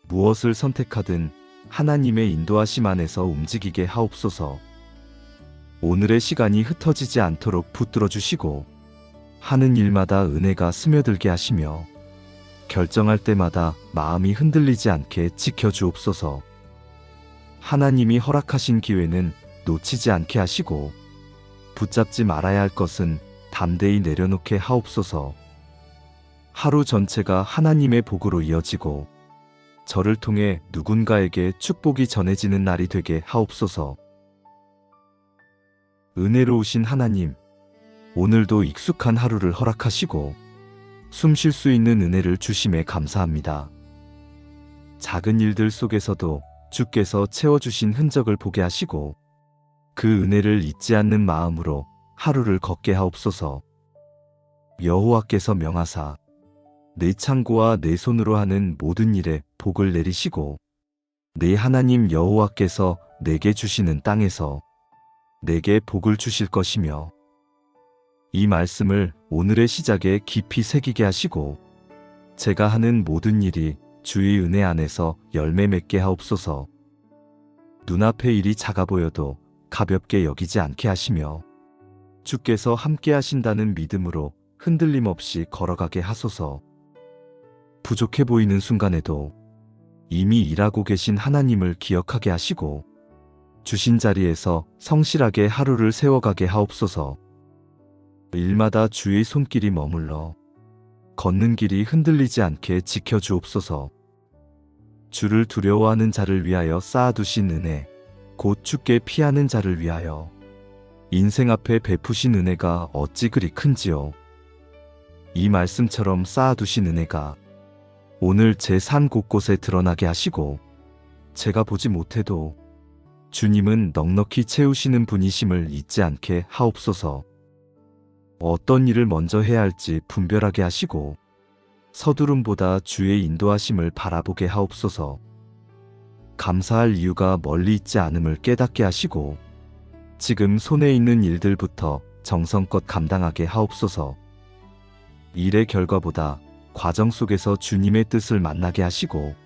무엇을 선택하든 하나님의 인도하심 안에서 움직이게 하옵소서. 오늘의 시간이 흩어지지 않도록 붙들어 주시고, 하는 일마다 은혜가 스며들게 하시며, 결정할 때마다 마음이 흔들리지 않게 지켜주옵소서. 하나님이 허락하신 기회는 놓치지 않게 하시고, 붙잡지 말아야 할 것은 담대히 내려놓게 하옵소서. 하루 전체가 하나님의 복으로 이어지고, 저를 통해 누군가에게 축복이 전해지는 날이 되게 하옵소서. 은혜로우신 하나님, 오늘도 익숙한 하루를 허락하시고 숨 쉴 수 있는 은혜를 주심에 감사합니다. 작은 일들 속에서도 주께서 채워주신 흔적을 보게 하시고, 그 은혜를 잊지 않는 마음으로 하루를 걷게 하옵소서. 여호와께서 명하사 내 창고와 내 손으로 하는 모든 일에 복을 내리시고, 내 하나님 여호와께서 내게 주시는 땅에서 내게 복을 주실 것이며, 이 말씀을 오늘의 시작에 깊이 새기게 하시고, 제가 하는 모든 일이 주의 은혜 안에서 열매 맺게 하옵소서. 눈앞의 일이 작아 보여도 가볍게 여기지 않게 하시며, 주께서 함께 하신다는 믿음으로 흔들림 없이 걸어가게 하소서. 부족해 보이는 순간에도 이미 일하고 계신 하나님을 기억하게 하시고, 주신 자리에서 성실하게 하루를 세워가게 하옵소서. 일마다 주의 손길이 머물러 걷는 길이 흔들리지 않게 지켜주옵소서. 주를 두려워하는 자를 위하여 쌓아두신 은혜, 곧 주께 피하는 자를 위하여 인생 앞에 베푸신 은혜가 어찌 그리 큰지요. 이 말씀처럼 쌓아두신 은혜가 오늘 제 산 곳곳에 드러나게 하시고 제가 보지 못해도 주님은 넉넉히 채우시는 분이심을 잊지 않게 하옵소서. 어떤 일을 먼저 해야 할지 분별하게 하시고 서두름보다 주의 인도하심을 바라보게 하옵소서. 감사할 이유가 멀리 있지 않음을 깨닫게 하시고 지금 손에 있는 일들부터 정성껏 감당하게 하옵소서. 일의 결과보다 과정 속에서 주님의 뜻을 만나게 하시고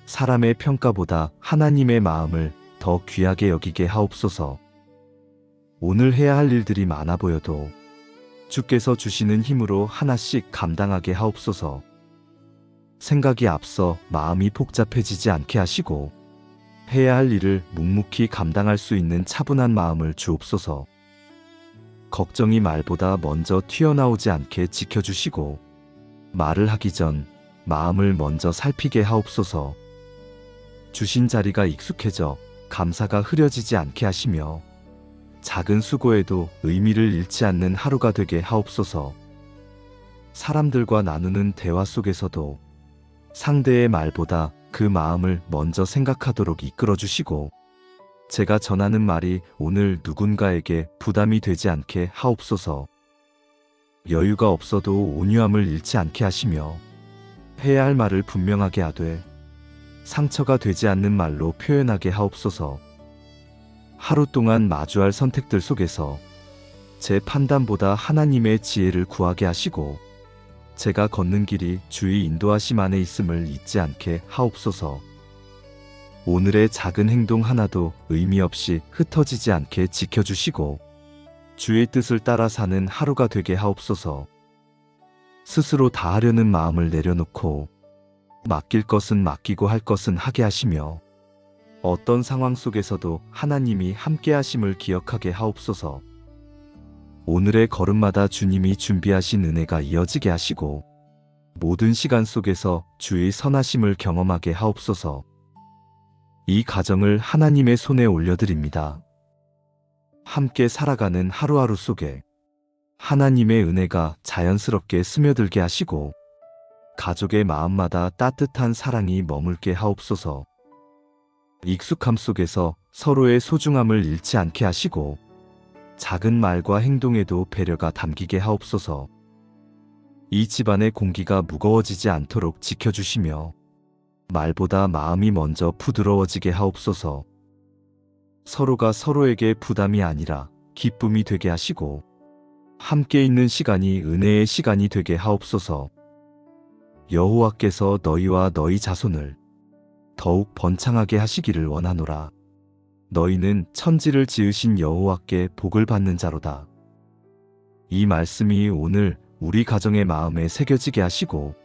사람의 평가보다 하나님의 마음을 더 귀하게 여기게 하옵소서. 오늘 해야 할 일들이 많아 보여도 주께서 주시는 힘으로 하나씩 감당하게 하옵소서. 생각이 앞서 마음이 복잡해지지 않게 하시고 해야 할 일을 묵묵히 감당할 수 있는 차분한 마음을 주옵소서. 걱정이 말보다 먼저 튀어나오지 않게 지켜주시고 말을 하기 전 마음을 먼저 살피게 하옵소서. 주신 자리가 익숙해져 감사가 흐려지지 않게 하시며 작은 수고에도 의미를 잃지 않는 하루가 되게 하옵소서. 사람들과 나누는 대화 속에서도 상대의 말보다 그 마음을 먼저 생각하도록 이끌어 주시고 제가 전하는 말이 오늘 누군가에게 부담이 되지 않게 하옵소서. 여유가 없어도 온유함을 잃지 않게 하시며 해야 할 말을 분명하게 하되 상처가 되지 않는 말로 표현하게 하옵소서. 하루 동안 마주할 선택들 속에서 제 판단보다 하나님의 지혜를 구하게 하시고 제가 걷는 길이 주의 인도하심 안에 있음을 잊지 않게 하옵소서. 오늘의 작은 행동 하나도 의미 없이 흩어지지 않게 지켜주시고 주의 뜻을 따라 사는 하루가 되게 하옵소서. 스스로 다 하려는 마음을 내려놓고 맡길 것은 맡기고 할 것은 하게 하시며 어떤 상황 속에서도 하나님이 함께 하심을 기억하게 하옵소서. 오늘의 걸음마다 주님이 준비하신 은혜가 이어지게 하시고 모든 시간 속에서 주의 선하심을 경험하게 하옵소서. 이 가정을 하나님의 손에 올려드립니다. 함께 살아가는 하루하루 속에 하나님의 은혜가 자연스럽게 스며들게 하시고 가족의 마음마다 따뜻한 사랑이 머물게 하옵소서. 익숙함 속에서 서로의 소중함을 잃지 않게 하시고 작은 말과 행동에도 배려가 담기게 하옵소서. 이 집안의 공기가 무거워지지 않도록 지켜주시며 말보다 마음이 먼저 부드러워지게 하옵소서. 서로가 서로에게 부담이 아니라 기쁨이 되게 하시고 함께 있는 시간이 은혜의 시간이 되게 하옵소서. 여호와께서 너희와 너희 자손을 더욱 번창하게 하시기를 원하노라. 너희는 천지를 지으신 여호와께 복을 받는 자로다. 이 말씀이 오늘 우리 가정의 마음에 새겨지게 하시고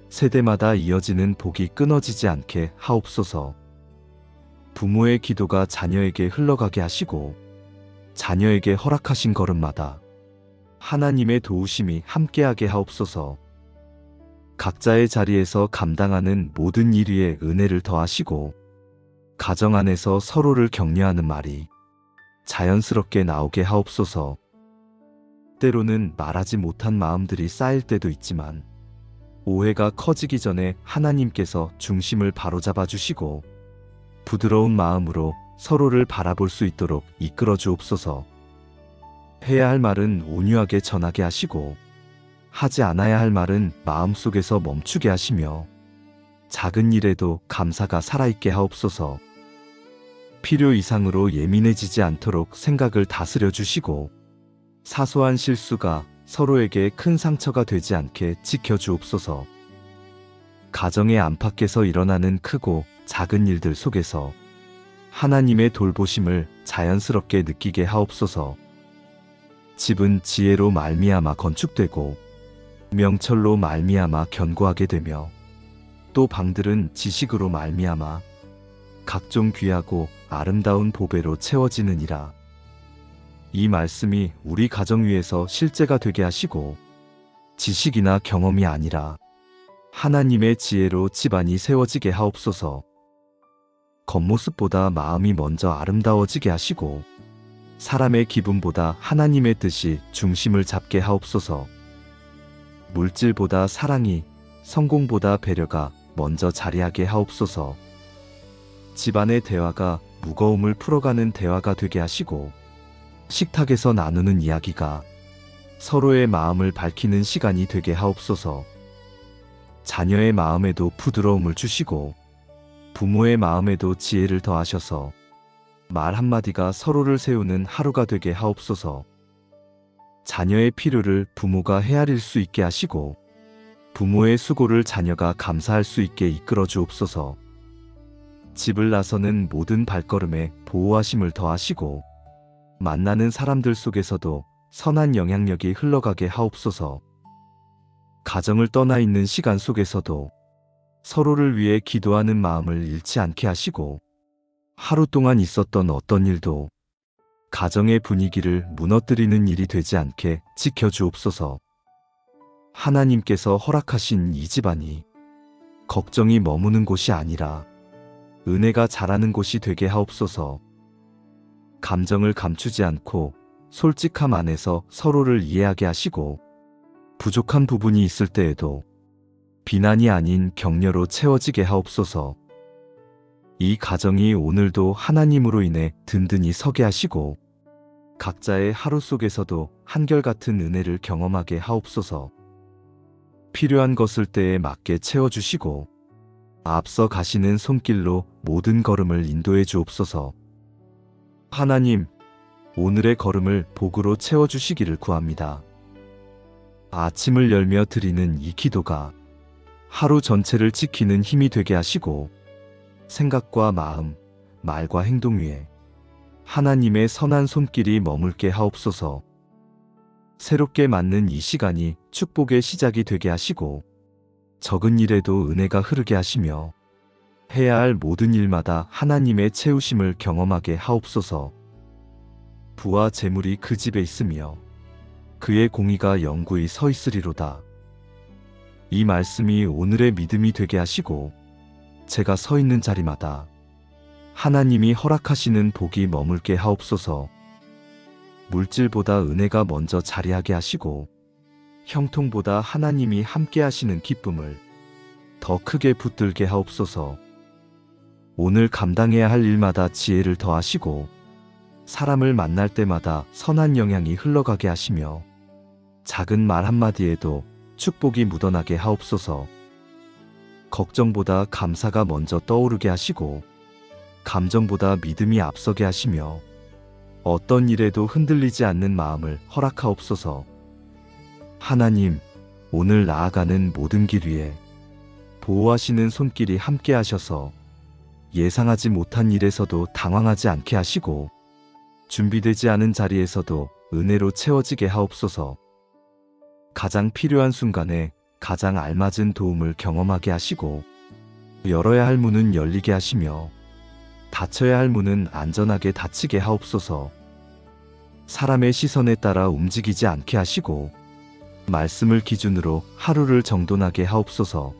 세대마다 이어지는 복이 끊어지지 않게 하옵소서. 부모의 기도가 자녀에게 흘러가게 하시고 자녀에게 허락하신 걸음마다 하나님의 도우심이 함께하게 하옵소서. 각자의 자리에서 감당하는 모든 일 위에 은혜를 더하시고 가정 안에서 서로를 격려하는 말이 자연스럽게 나오게 하옵소서. 때로는 말하지 못한 마음들이 쌓일 때도 있지만 오해가 커지기 전에 하나님께서 중심을 바로잡아 주시고 부드러운 마음으로 서로를 바라볼 수 있도록 이끌어 주옵소서. 해야 할 말은 온유하게 전하게 하시고 하지 않아야 할 말은 마음속에서 멈추게 하시며 작은 일에도 감사가 살아있게 하옵소서. 필요 이상으로 예민해지지 않도록 생각을 다스려 주시고 사소한 실수가 서로에게 큰 상처가 되지 않게 지켜주옵소서. 가정의 안팎에서 일어나는 크고 작은 일들 속에서 하나님의 돌보심을 자연스럽게 느끼게 하옵소서. 집은 지혜로 말미암아 건축되고 명철로 말미암아 견고하게 되며 또 방들은 지식으로 말미암아 각종 귀하고 아름다운 보배로 채워지느니라. 이 말씀이 우리 가정 위에서 실제가 되게 하시고 지식이나 경험이 아니라 하나님의 지혜로 집안이 세워지게 하옵소서. 겉모습보다 마음이 먼저 아름다워지게 하시고 사람의 기분보다 하나님의 뜻이 중심을 잡게 하옵소서. 물질보다 사랑이, 성공보다 배려가 먼저 자리하게 하옵소서. 집안의 대화가 무거움을 풀어가는 대화가 되게 하시고 식탁에서 나누는 이야기가 서로의 마음을 밝히는 시간이 되게 하옵소서. 자녀의 마음에도 부드러움을 주시고 부모의 마음에도 지혜를 더하셔서 말 한마디가 서로를 세우는 하루가 되게 하옵소서. 자녀의 필요를 부모가 헤아릴 수 있게 하시고 부모의 수고를 자녀가 감사할 수 있게 이끌어 주옵소서. 집을 나서는 모든 발걸음에 보호하심을 더하시고 만나는 사람들 속에서도 선한 영향력이 흘러가게 하옵소서. 가정을 떠나 있는 시간 속에서도 서로를 위해 기도하는 마음을 잃지 않게 하시고 하루 동안 있었던 어떤 일도 가정의 분위기를 무너뜨리는 일이 되지 않게 지켜주옵소서. 하나님께서 허락하신 이 집안이 걱정이 머무는 곳이 아니라 은혜가 자라는 곳이 되게 하옵소서. 감정을 감추지 않고 솔직함 안에서 서로를 이해하게 하시고 부족한 부분이 있을 때에도 비난이 아닌 격려로 채워지게 하옵소서. 이 가정이 오늘도 하나님으로 인해 든든히 서게 하시고 각자의 하루 속에서도 한결같은 은혜를 경험하게 하옵소서. 필요한 것을 때에 맞게 채워주시고 앞서 가시는 손길로 모든 걸음을 인도해 주옵소서. 하나님, 오늘의 걸음을 복으로 채워주시기를 구합니다. 아침을 열며 드리는 이 기도가 하루 전체를 지키는 힘이 되게 하시고 생각과 마음, 말과 행동 위에 하나님의 선한 손길이 머물게 하옵소서. 새롭게 맞는 이 시간이 축복의 시작이 되게 하시고 적은 일에도 은혜가 흐르게 하시며 해야 할 모든 일마다 하나님의 채우심을 경험하게 하옵소서. 부와 재물이 그 집에 있으며 그의 공의가 영구히 서 있으리로다. 이 말씀이 오늘의 믿음이 되게 하시고 제가 서 있는 자리마다 하나님이 허락하시는 복이 머물게 하옵소서. 물질보다 은혜가 먼저 자리하게 하시고 형통보다 하나님이 함께 하시는 기쁨을 더 크게 붙들게 하옵소서. 오늘 감당해야 할 일마다 지혜를 더하시고 사람을 만날 때마다 선한 영향이 흘러가게 하시며 작은 말 한마디에도 축복이 묻어나게 하옵소서. 걱정보다 감사가 먼저 떠오르게 하시고 감정보다 믿음이 앞서게 하시며 어떤 일에도 흔들리지 않는 마음을 허락하옵소서. 하나님, 오늘 나아가는 모든 길 위에 보호하시는 손길이 함께 하셔서 예상하지 못한 일에서도 당황하지 않게 하시고 준비되지 않은 자리에서도 은혜로 채워지게 하옵소서. 가장 필요한 순간에 가장 알맞은 도움을 경험하게 하시고 열어야 할 문은 열리게 하시며 닫혀야 할 문은 안전하게 닫히게 하옵소서. 사람의 시선에 따라 움직이지 않게 하시고 말씀을 기준으로 하루를 정돈하게 하옵소서.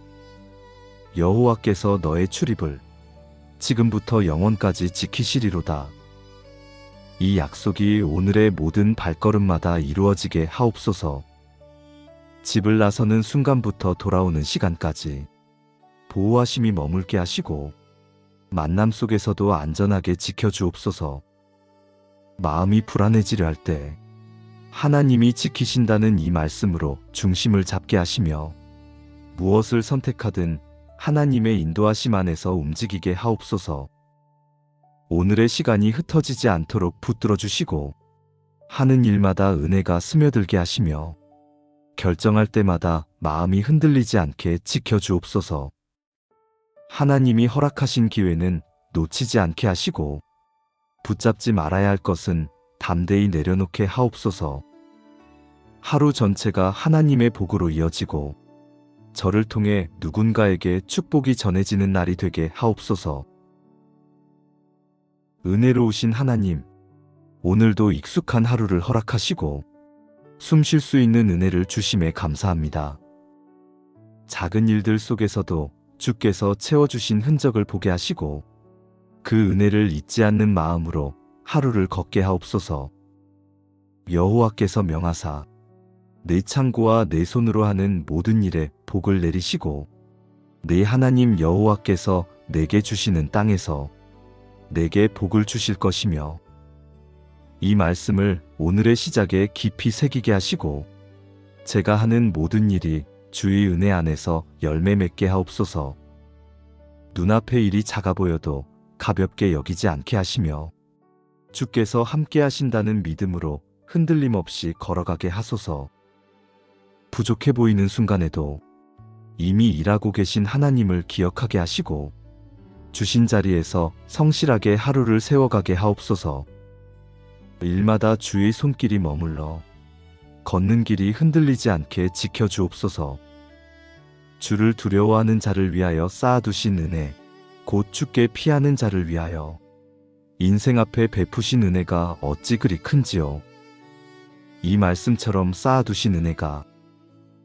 여호와께서 너의 출입을 지금부터 영원까지 지키시리로다. 이 약속이 오늘의 모든 발걸음마다 이루어지게 하옵소서. 집을 나서는 순간부터 돌아오는 시간까지 보호하심이 머물게 하시고 만남 속에서도 안전하게 지켜주옵소서. 마음이 불안해지려 할 때 하나님이 지키신다는 이 말씀으로 중심을 잡게 하시며 무엇을 선택하든 하나님의 인도하심 안에서 움직이게 하옵소서. 오늘의 시간이 흩어지지 않도록 붙들어 주시고 하는 일마다 은혜가 스며들게 하시며 결정할 때마다 마음이 흔들리지 않게 지켜주옵소서. 하나님이 허락하신 기회는 놓치지 않게 하시고 붙잡지 말아야 할 것은 담대히 내려놓게 하옵소서. 하루 전체가 하나님의 복으로 이어지고 저를 통해 누군가에게 축복이 전해지는 날이 되게 하옵소서. 은혜로우신 하나님, 오늘도 익숙한 하루를 허락하시고 숨 쉴 수 있는 은혜를 주심에 감사합니다. 작은 일들 속에서도 주께서 채워주신 흔적을 보게 하시고 그 은혜를 잊지 않는 마음으로 하루를 걷게 하옵소서. 여호와께서 명하사 내 창고와 내 손으로 하는 모든 일에 복을 내리시고 내 하나님 여호와께서 내게 주시는 땅에서 내게 복을 주실 것이며 이 말씀을 오늘의 시작에 깊이 새기게 하시고 제가 하는 모든 일이 주의 은혜 안에서 열매 맺게 하옵소서. 눈앞의 일이 작아 보여도 가볍게 여기지 않게 하시며 주께서 함께 하신다는 믿음으로 흔들림 없이 걸어가게 하소서. 부족해 보이는 순간에도 이미 일하고 계신 하나님을 기억하게 하시고 주신 자리에서 성실하게 하루를 세워가게 하옵소서. 일마다 주의 손길이 머물러 걷는 길이 흔들리지 않게 지켜주옵소서. 주를 두려워하는 자를 위하여 쌓아두신 은혜, 곧 주께 피하는 자를 위하여 인생 앞에 베푸신 은혜가 어찌 그리 큰지요. 이 말씀처럼 쌓아두신 은혜가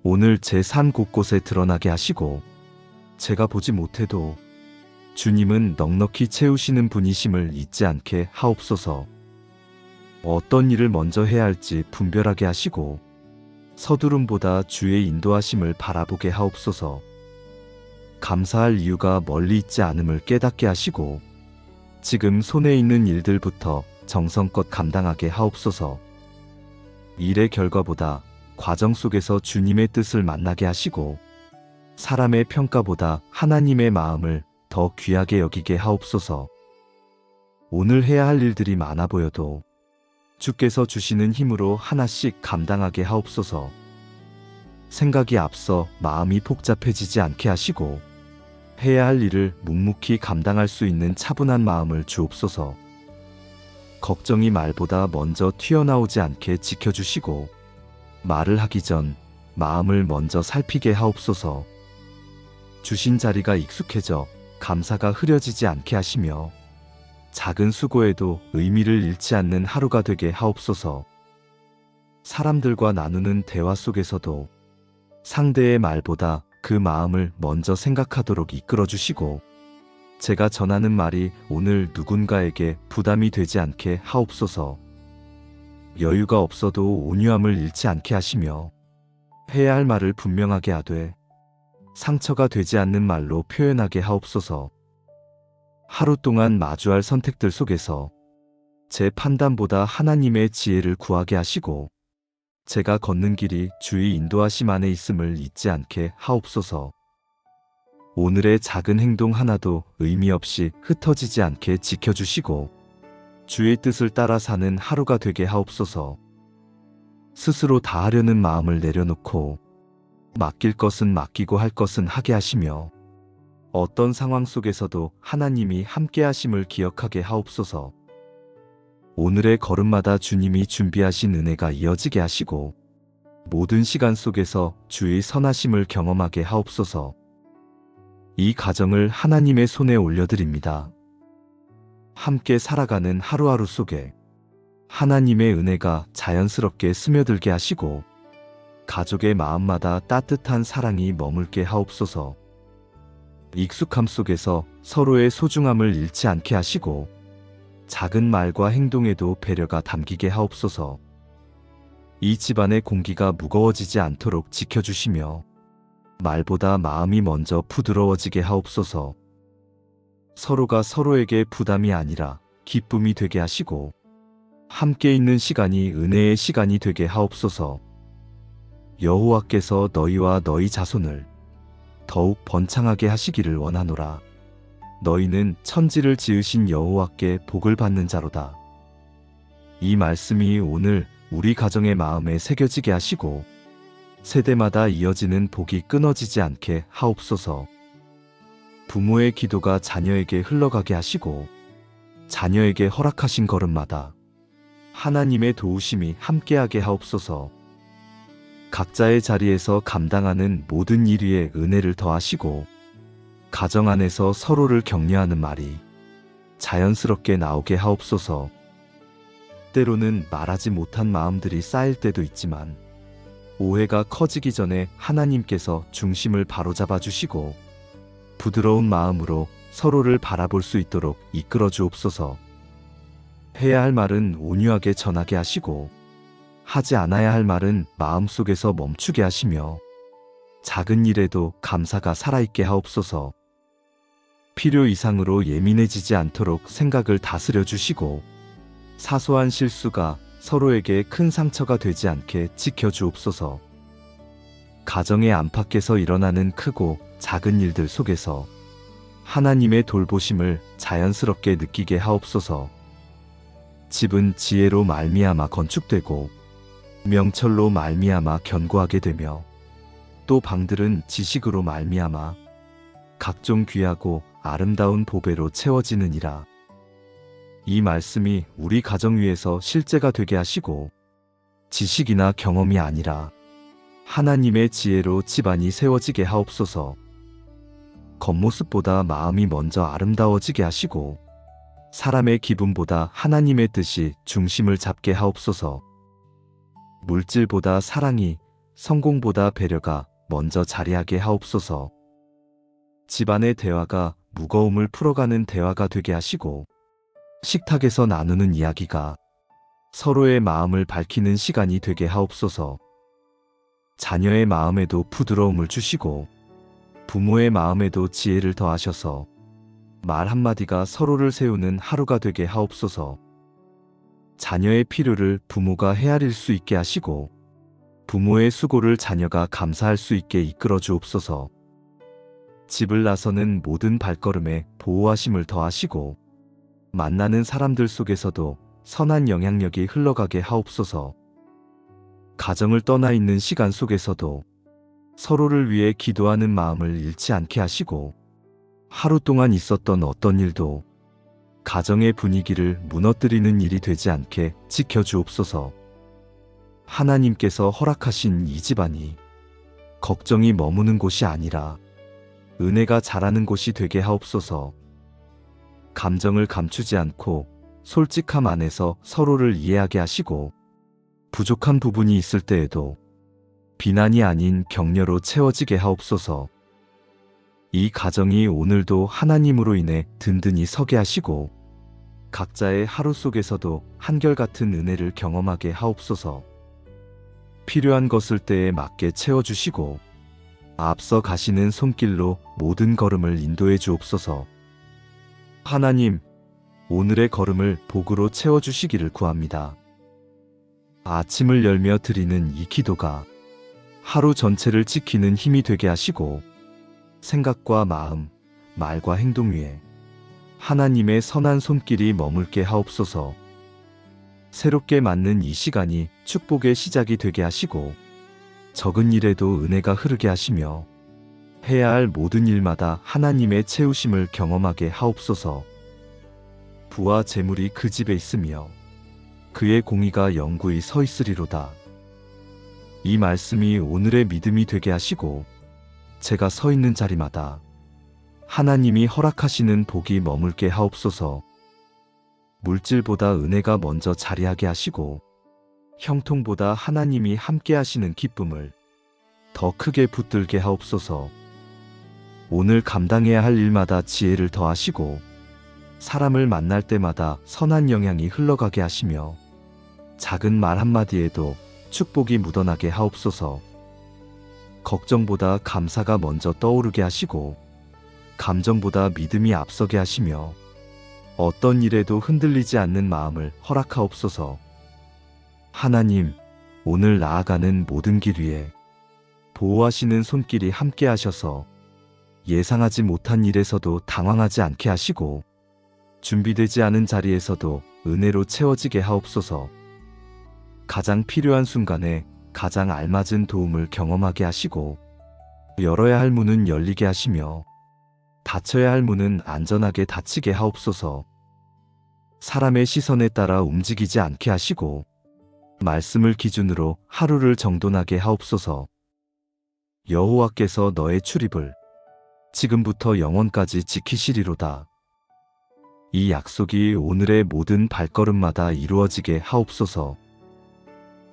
오늘 제 산 곳곳에 드러나게 하시고 제가 보지 못해도 주님은 넉넉히 채우시는 분이심을 잊지 않게 하옵소서. 어떤 일을 먼저 해야 할지 분별하게 하시고 서두름보다 주의 인도하심을 바라보게 하옵소서. 감사할 이유가 멀리 있지 않음을 깨닫게 하시고 지금 손에 있는 일들부터 정성껏 감당하게 하옵소서. 일의 결과보다 과정 속에서 주님의 뜻을 만나게 하시고 사람의 평가보다 하나님의 마음을 더 귀하게 여기게 하옵소서. 오늘 해야 할 일들이 많아 보여도 주께서 주시는 힘으로 하나씩 감당하게 하옵소서. 생각이 앞서 마음이 복잡해지지 않게 하시고 해야 할 일을 묵묵히 감당할 수 있는 차분한 마음을 주옵소서. 걱정이 말보다 먼저 튀어나오지 않게 지켜주시고 말을 하기 전 마음을 먼저 살피게 하옵소서. 주신 자리가 익숙해져 감사가 흐려지지 않게 하시며 작은 수고에도 의미를 잃지 않는 하루가 되게 하옵소서. 사람들과 나누는 대화 속에서도 상대의 말보다 그 마음을 먼저 생각하도록 이끌어주시고 제가 전하는 말이 오늘 누군가에게 부담이 되지 않게 하옵소서. 여유가 없어도 온유함을 잃지 않게 하시며 해야 할 말을 분명하게 하되 상처가 되지 않는 말로 표현하게 하옵소서. 하루 동안 마주할 선택들 속에서 제 판단보다 하나님의 지혜를 구하게 하시고 제가 걷는 길이 주의 인도하심 안에 있음을 잊지 않게 하옵소서. 오늘의 작은 행동 하나도 의미 없이 흩어지지 않게 지켜주시고 주의 뜻을 따라 사는 하루가 되게 하옵소서. 스스로 다 하려는 마음을 내려놓고 맡길 것은 맡기고 할 것은 하게 하시며 어떤 상황 속에서도 하나님이 함께 하심을 기억하게 하옵소서. 오늘의 걸음마다 주님이 준비하신 은혜가 이어지게 하시고 모든 시간 속에서 주의 선하심을 경험하게 하옵소서. 이 가정을 하나님의 손에 올려드립니다. 함께 살아가는 하루하루 속에 하나님의 은혜가 자연스럽게 스며들게 하시고 가족의 마음마다 따뜻한 사랑이 머물게 하옵소서. 익숙함 속에서 서로의 소중함을 잃지 않게 하시고 작은 말과 행동에도 배려가 담기게 하옵소서. 이 집안의 공기가 무거워지지 않도록 지켜주시며 말보다 마음이 먼저 부드러워지게 하옵소서. 서로가 서로에게 부담이 아니라 기쁨이 되게 하시고 함께 있는 시간이 은혜의 시간이 되게 하옵소서. 여호와께서 너희와 너희 자손을 더욱 번창하게 하시기를 원하노라. 너희는 천지를 지으신 여호와께 복을 받는 자로다. 이 말씀이 오늘 우리 가정의 마음에 새겨지게 하시고 세대마다 이어지는 복이 끊어지지 않게 하옵소서. 부모의 기도가 자녀에게 흘러가게 하시고 자녀에게 허락하신 걸음마다 하나님의 도우심이 함께하게 하옵소서. 각자의 자리에서 감당하는 모든 일 위에 은혜를 더하시고 가정 안에서 서로를 격려하는 말이 자연스럽게 나오게 하옵소서. 때로는 말하지 못한 마음들이 쌓일 때도 있지만 오해가 커지기 전에 하나님께서 중심을 바로잡아 주시고 부드러운 마음으로 서로를 바라볼 수 있도록 이끌어 주옵소서. 해야 할 말은 온유하게 전하게 하시고 하지 않아야 할 말은 마음속에서 멈추게 하시며 작은 일에도 감사가 살아있게 하옵소서. 필요 이상으로 예민해지지 않도록 생각을 다스려 주시고 사소한 실수가 서로에게 큰 상처가 되지 않게 지켜주옵소서. 가정의 안팎에서 일어나는 크고 작은 일들 속에서 하나님의 돌보심을 자연스럽게 느끼게 하옵소서. 집은 지혜로 말미암아 건축되고 명철로 말미암아 견고하게 되며 또 방들은 지식으로 말미암아 각종 귀하고 아름다운 보배로 채워지느니라. 이 말씀이 우리 가정 위에서 실제가 되게 하시고 지식이나 경험이 아니라 하나님의 지혜로 집안이 세워지게 하옵소서. 겉모습보다 마음이 먼저 아름다워지게 하시고 사람의 기분보다 하나님의 뜻이 중심을 잡게 하옵소서. 물질보다 사랑이, 성공보다 배려가 먼저 자리하게 하옵소서. 집안의 대화가 무거움을 풀어가는 대화가 되게 하시고 식탁에서 나누는 이야기가 서로의 마음을 밝히는 시간이 되게 하옵소서. 자녀의 마음에도 부드러움을 주시고 부모의 마음에도 지혜를 더하셔서 말 한마디가 서로를 세우는 하루가 되게 하옵소서. 자녀의 필요를 부모가 헤아릴 수 있게 하시고 부모의 수고를 자녀가 감사할 수 있게 이끌어 주옵소서. 집을 나서는 모든 발걸음에 보호하심을 더하시고 만나는 사람들 속에서도 선한 영향력이 흘러가게 하옵소서. 가정을 떠나 있는 시간 속에서도 서로를 위해 기도하는 마음을 잃지 않게 하시고 하루 동안 있었던 어떤 일도 가정의 분위기를 무너뜨리는 일이 되지 않게 지켜주옵소서. 하나님께서 허락하신 이 집안이 걱정이 머무는 곳이 아니라 은혜가 자라는 곳이 되게 하옵소서. 감정을 감추지 않고 솔직함 안에서 서로를 이해하게 하시고 부족한 부분이 있을 때에도 비난이 아닌 격려로 채워지게 하옵소서. 이 가정이 오늘도 하나님으로 인해 든든히 서게 하시고 각자의 하루 속에서도 한결같은 은혜를 경험하게 하옵소서. 필요한 것을 때에 맞게 채워주시고 앞서 가시는 손길로 모든 걸음을 인도해 주옵소서. 하나님, 오늘의 걸음을 복으로 채워주시기를 구합니다. 아침을 열며 드리는 이 기도가 하루 전체를 지키는 힘이 되게 하시고 생각과 마음, 말과 행동 위에 하나님의 선한 손길이 머물게 하옵소서. 새롭게 맞는 이 시간이 축복의 시작이 되게 하시고 적은 일에도 은혜가 흐르게 하시며 해야 할 모든 일마다 하나님의 채우심을 경험하게 하옵소서. 부와 재물이 그 집에 있으며 그의 공의가 영구히 서 있으리로다. 이 말씀이 오늘의 믿음이 되게 하시고 제가 서 있는 자리마다 하나님이 허락하시는 복이 머물게 하옵소서. 물질보다 은혜가 먼저 자리하게 하시고 형통보다 하나님이 함께 하시는 기쁨을 더 크게 붙들게 하옵소서. 오늘 감당해야 할 일마다 지혜를 더하시고 사람을 만날 때마다 선한 영향이 흘러가게 하시며 작은 말 한마디에도 축복이 묻어나게 하옵소서. 걱정보다 감사가 먼저 떠오르게 하시고 감정보다 믿음이 앞서게 하시며 어떤 일에도 흔들리지 않는 마음을 허락하옵소서. 하나님, 오늘 나아가는 모든 길 위에 보호하시는 손길이 함께 하셔서 예상하지 못한 일에서도 당황하지 않게 하시고 준비되지 않은 자리에서도 은혜로 채워지게 하옵소서. 가장 필요한 순간에 가장 알맞은 도움을 경험하게 하시고 열어야 할 문은 열리게 하시며 닫혀야 할 문은 안전하게 닫히게 하옵소서. 사람의 시선에 따라 움직이지 않게 하시고 말씀을 기준으로 하루를 정돈하게 하옵소서. 여호와께서 너의 출입을 지금부터 영원까지 지키시리로다. 이 약속이 오늘의 모든 발걸음마다 이루어지게 하옵소서.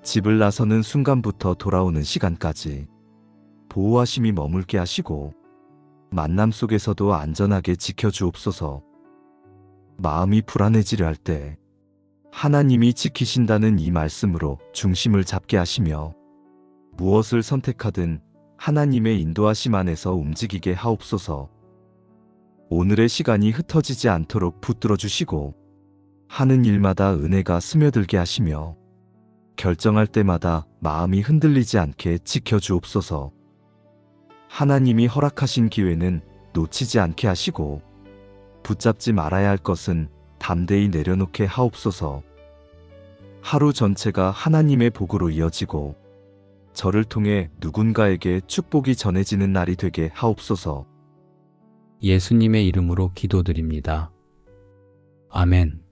집을 나서는 순간부터 돌아오는 시간까지 보호하심이 머물게 하시고 만남 속에서도 안전하게 지켜주옵소서. 마음이 불안해지려 할 때 하나님이 지키신다는 이 말씀으로 중심을 잡게 하시며 무엇을 선택하든 하나님의 인도하심 안에서 움직이게 하옵소서. 오늘의 시간이 흩어지지 않도록 붙들어 주시고 하는 일마다 은혜가 스며들게 하시며 결정할 때마다 마음이 흔들리지 않게 지켜주옵소서. 하나님이 허락하신 기회는 놓치지 않게 하시고 붙잡지 말아야 할 것은 담대히 내려놓게 하옵소서. 하루 전체가 하나님의 복으로 이어지고 저를 통해 누군가에게 축복이 전해지는 날이 되게 하옵소서.
예수님의 이름으로 기도드립니다. 아멘.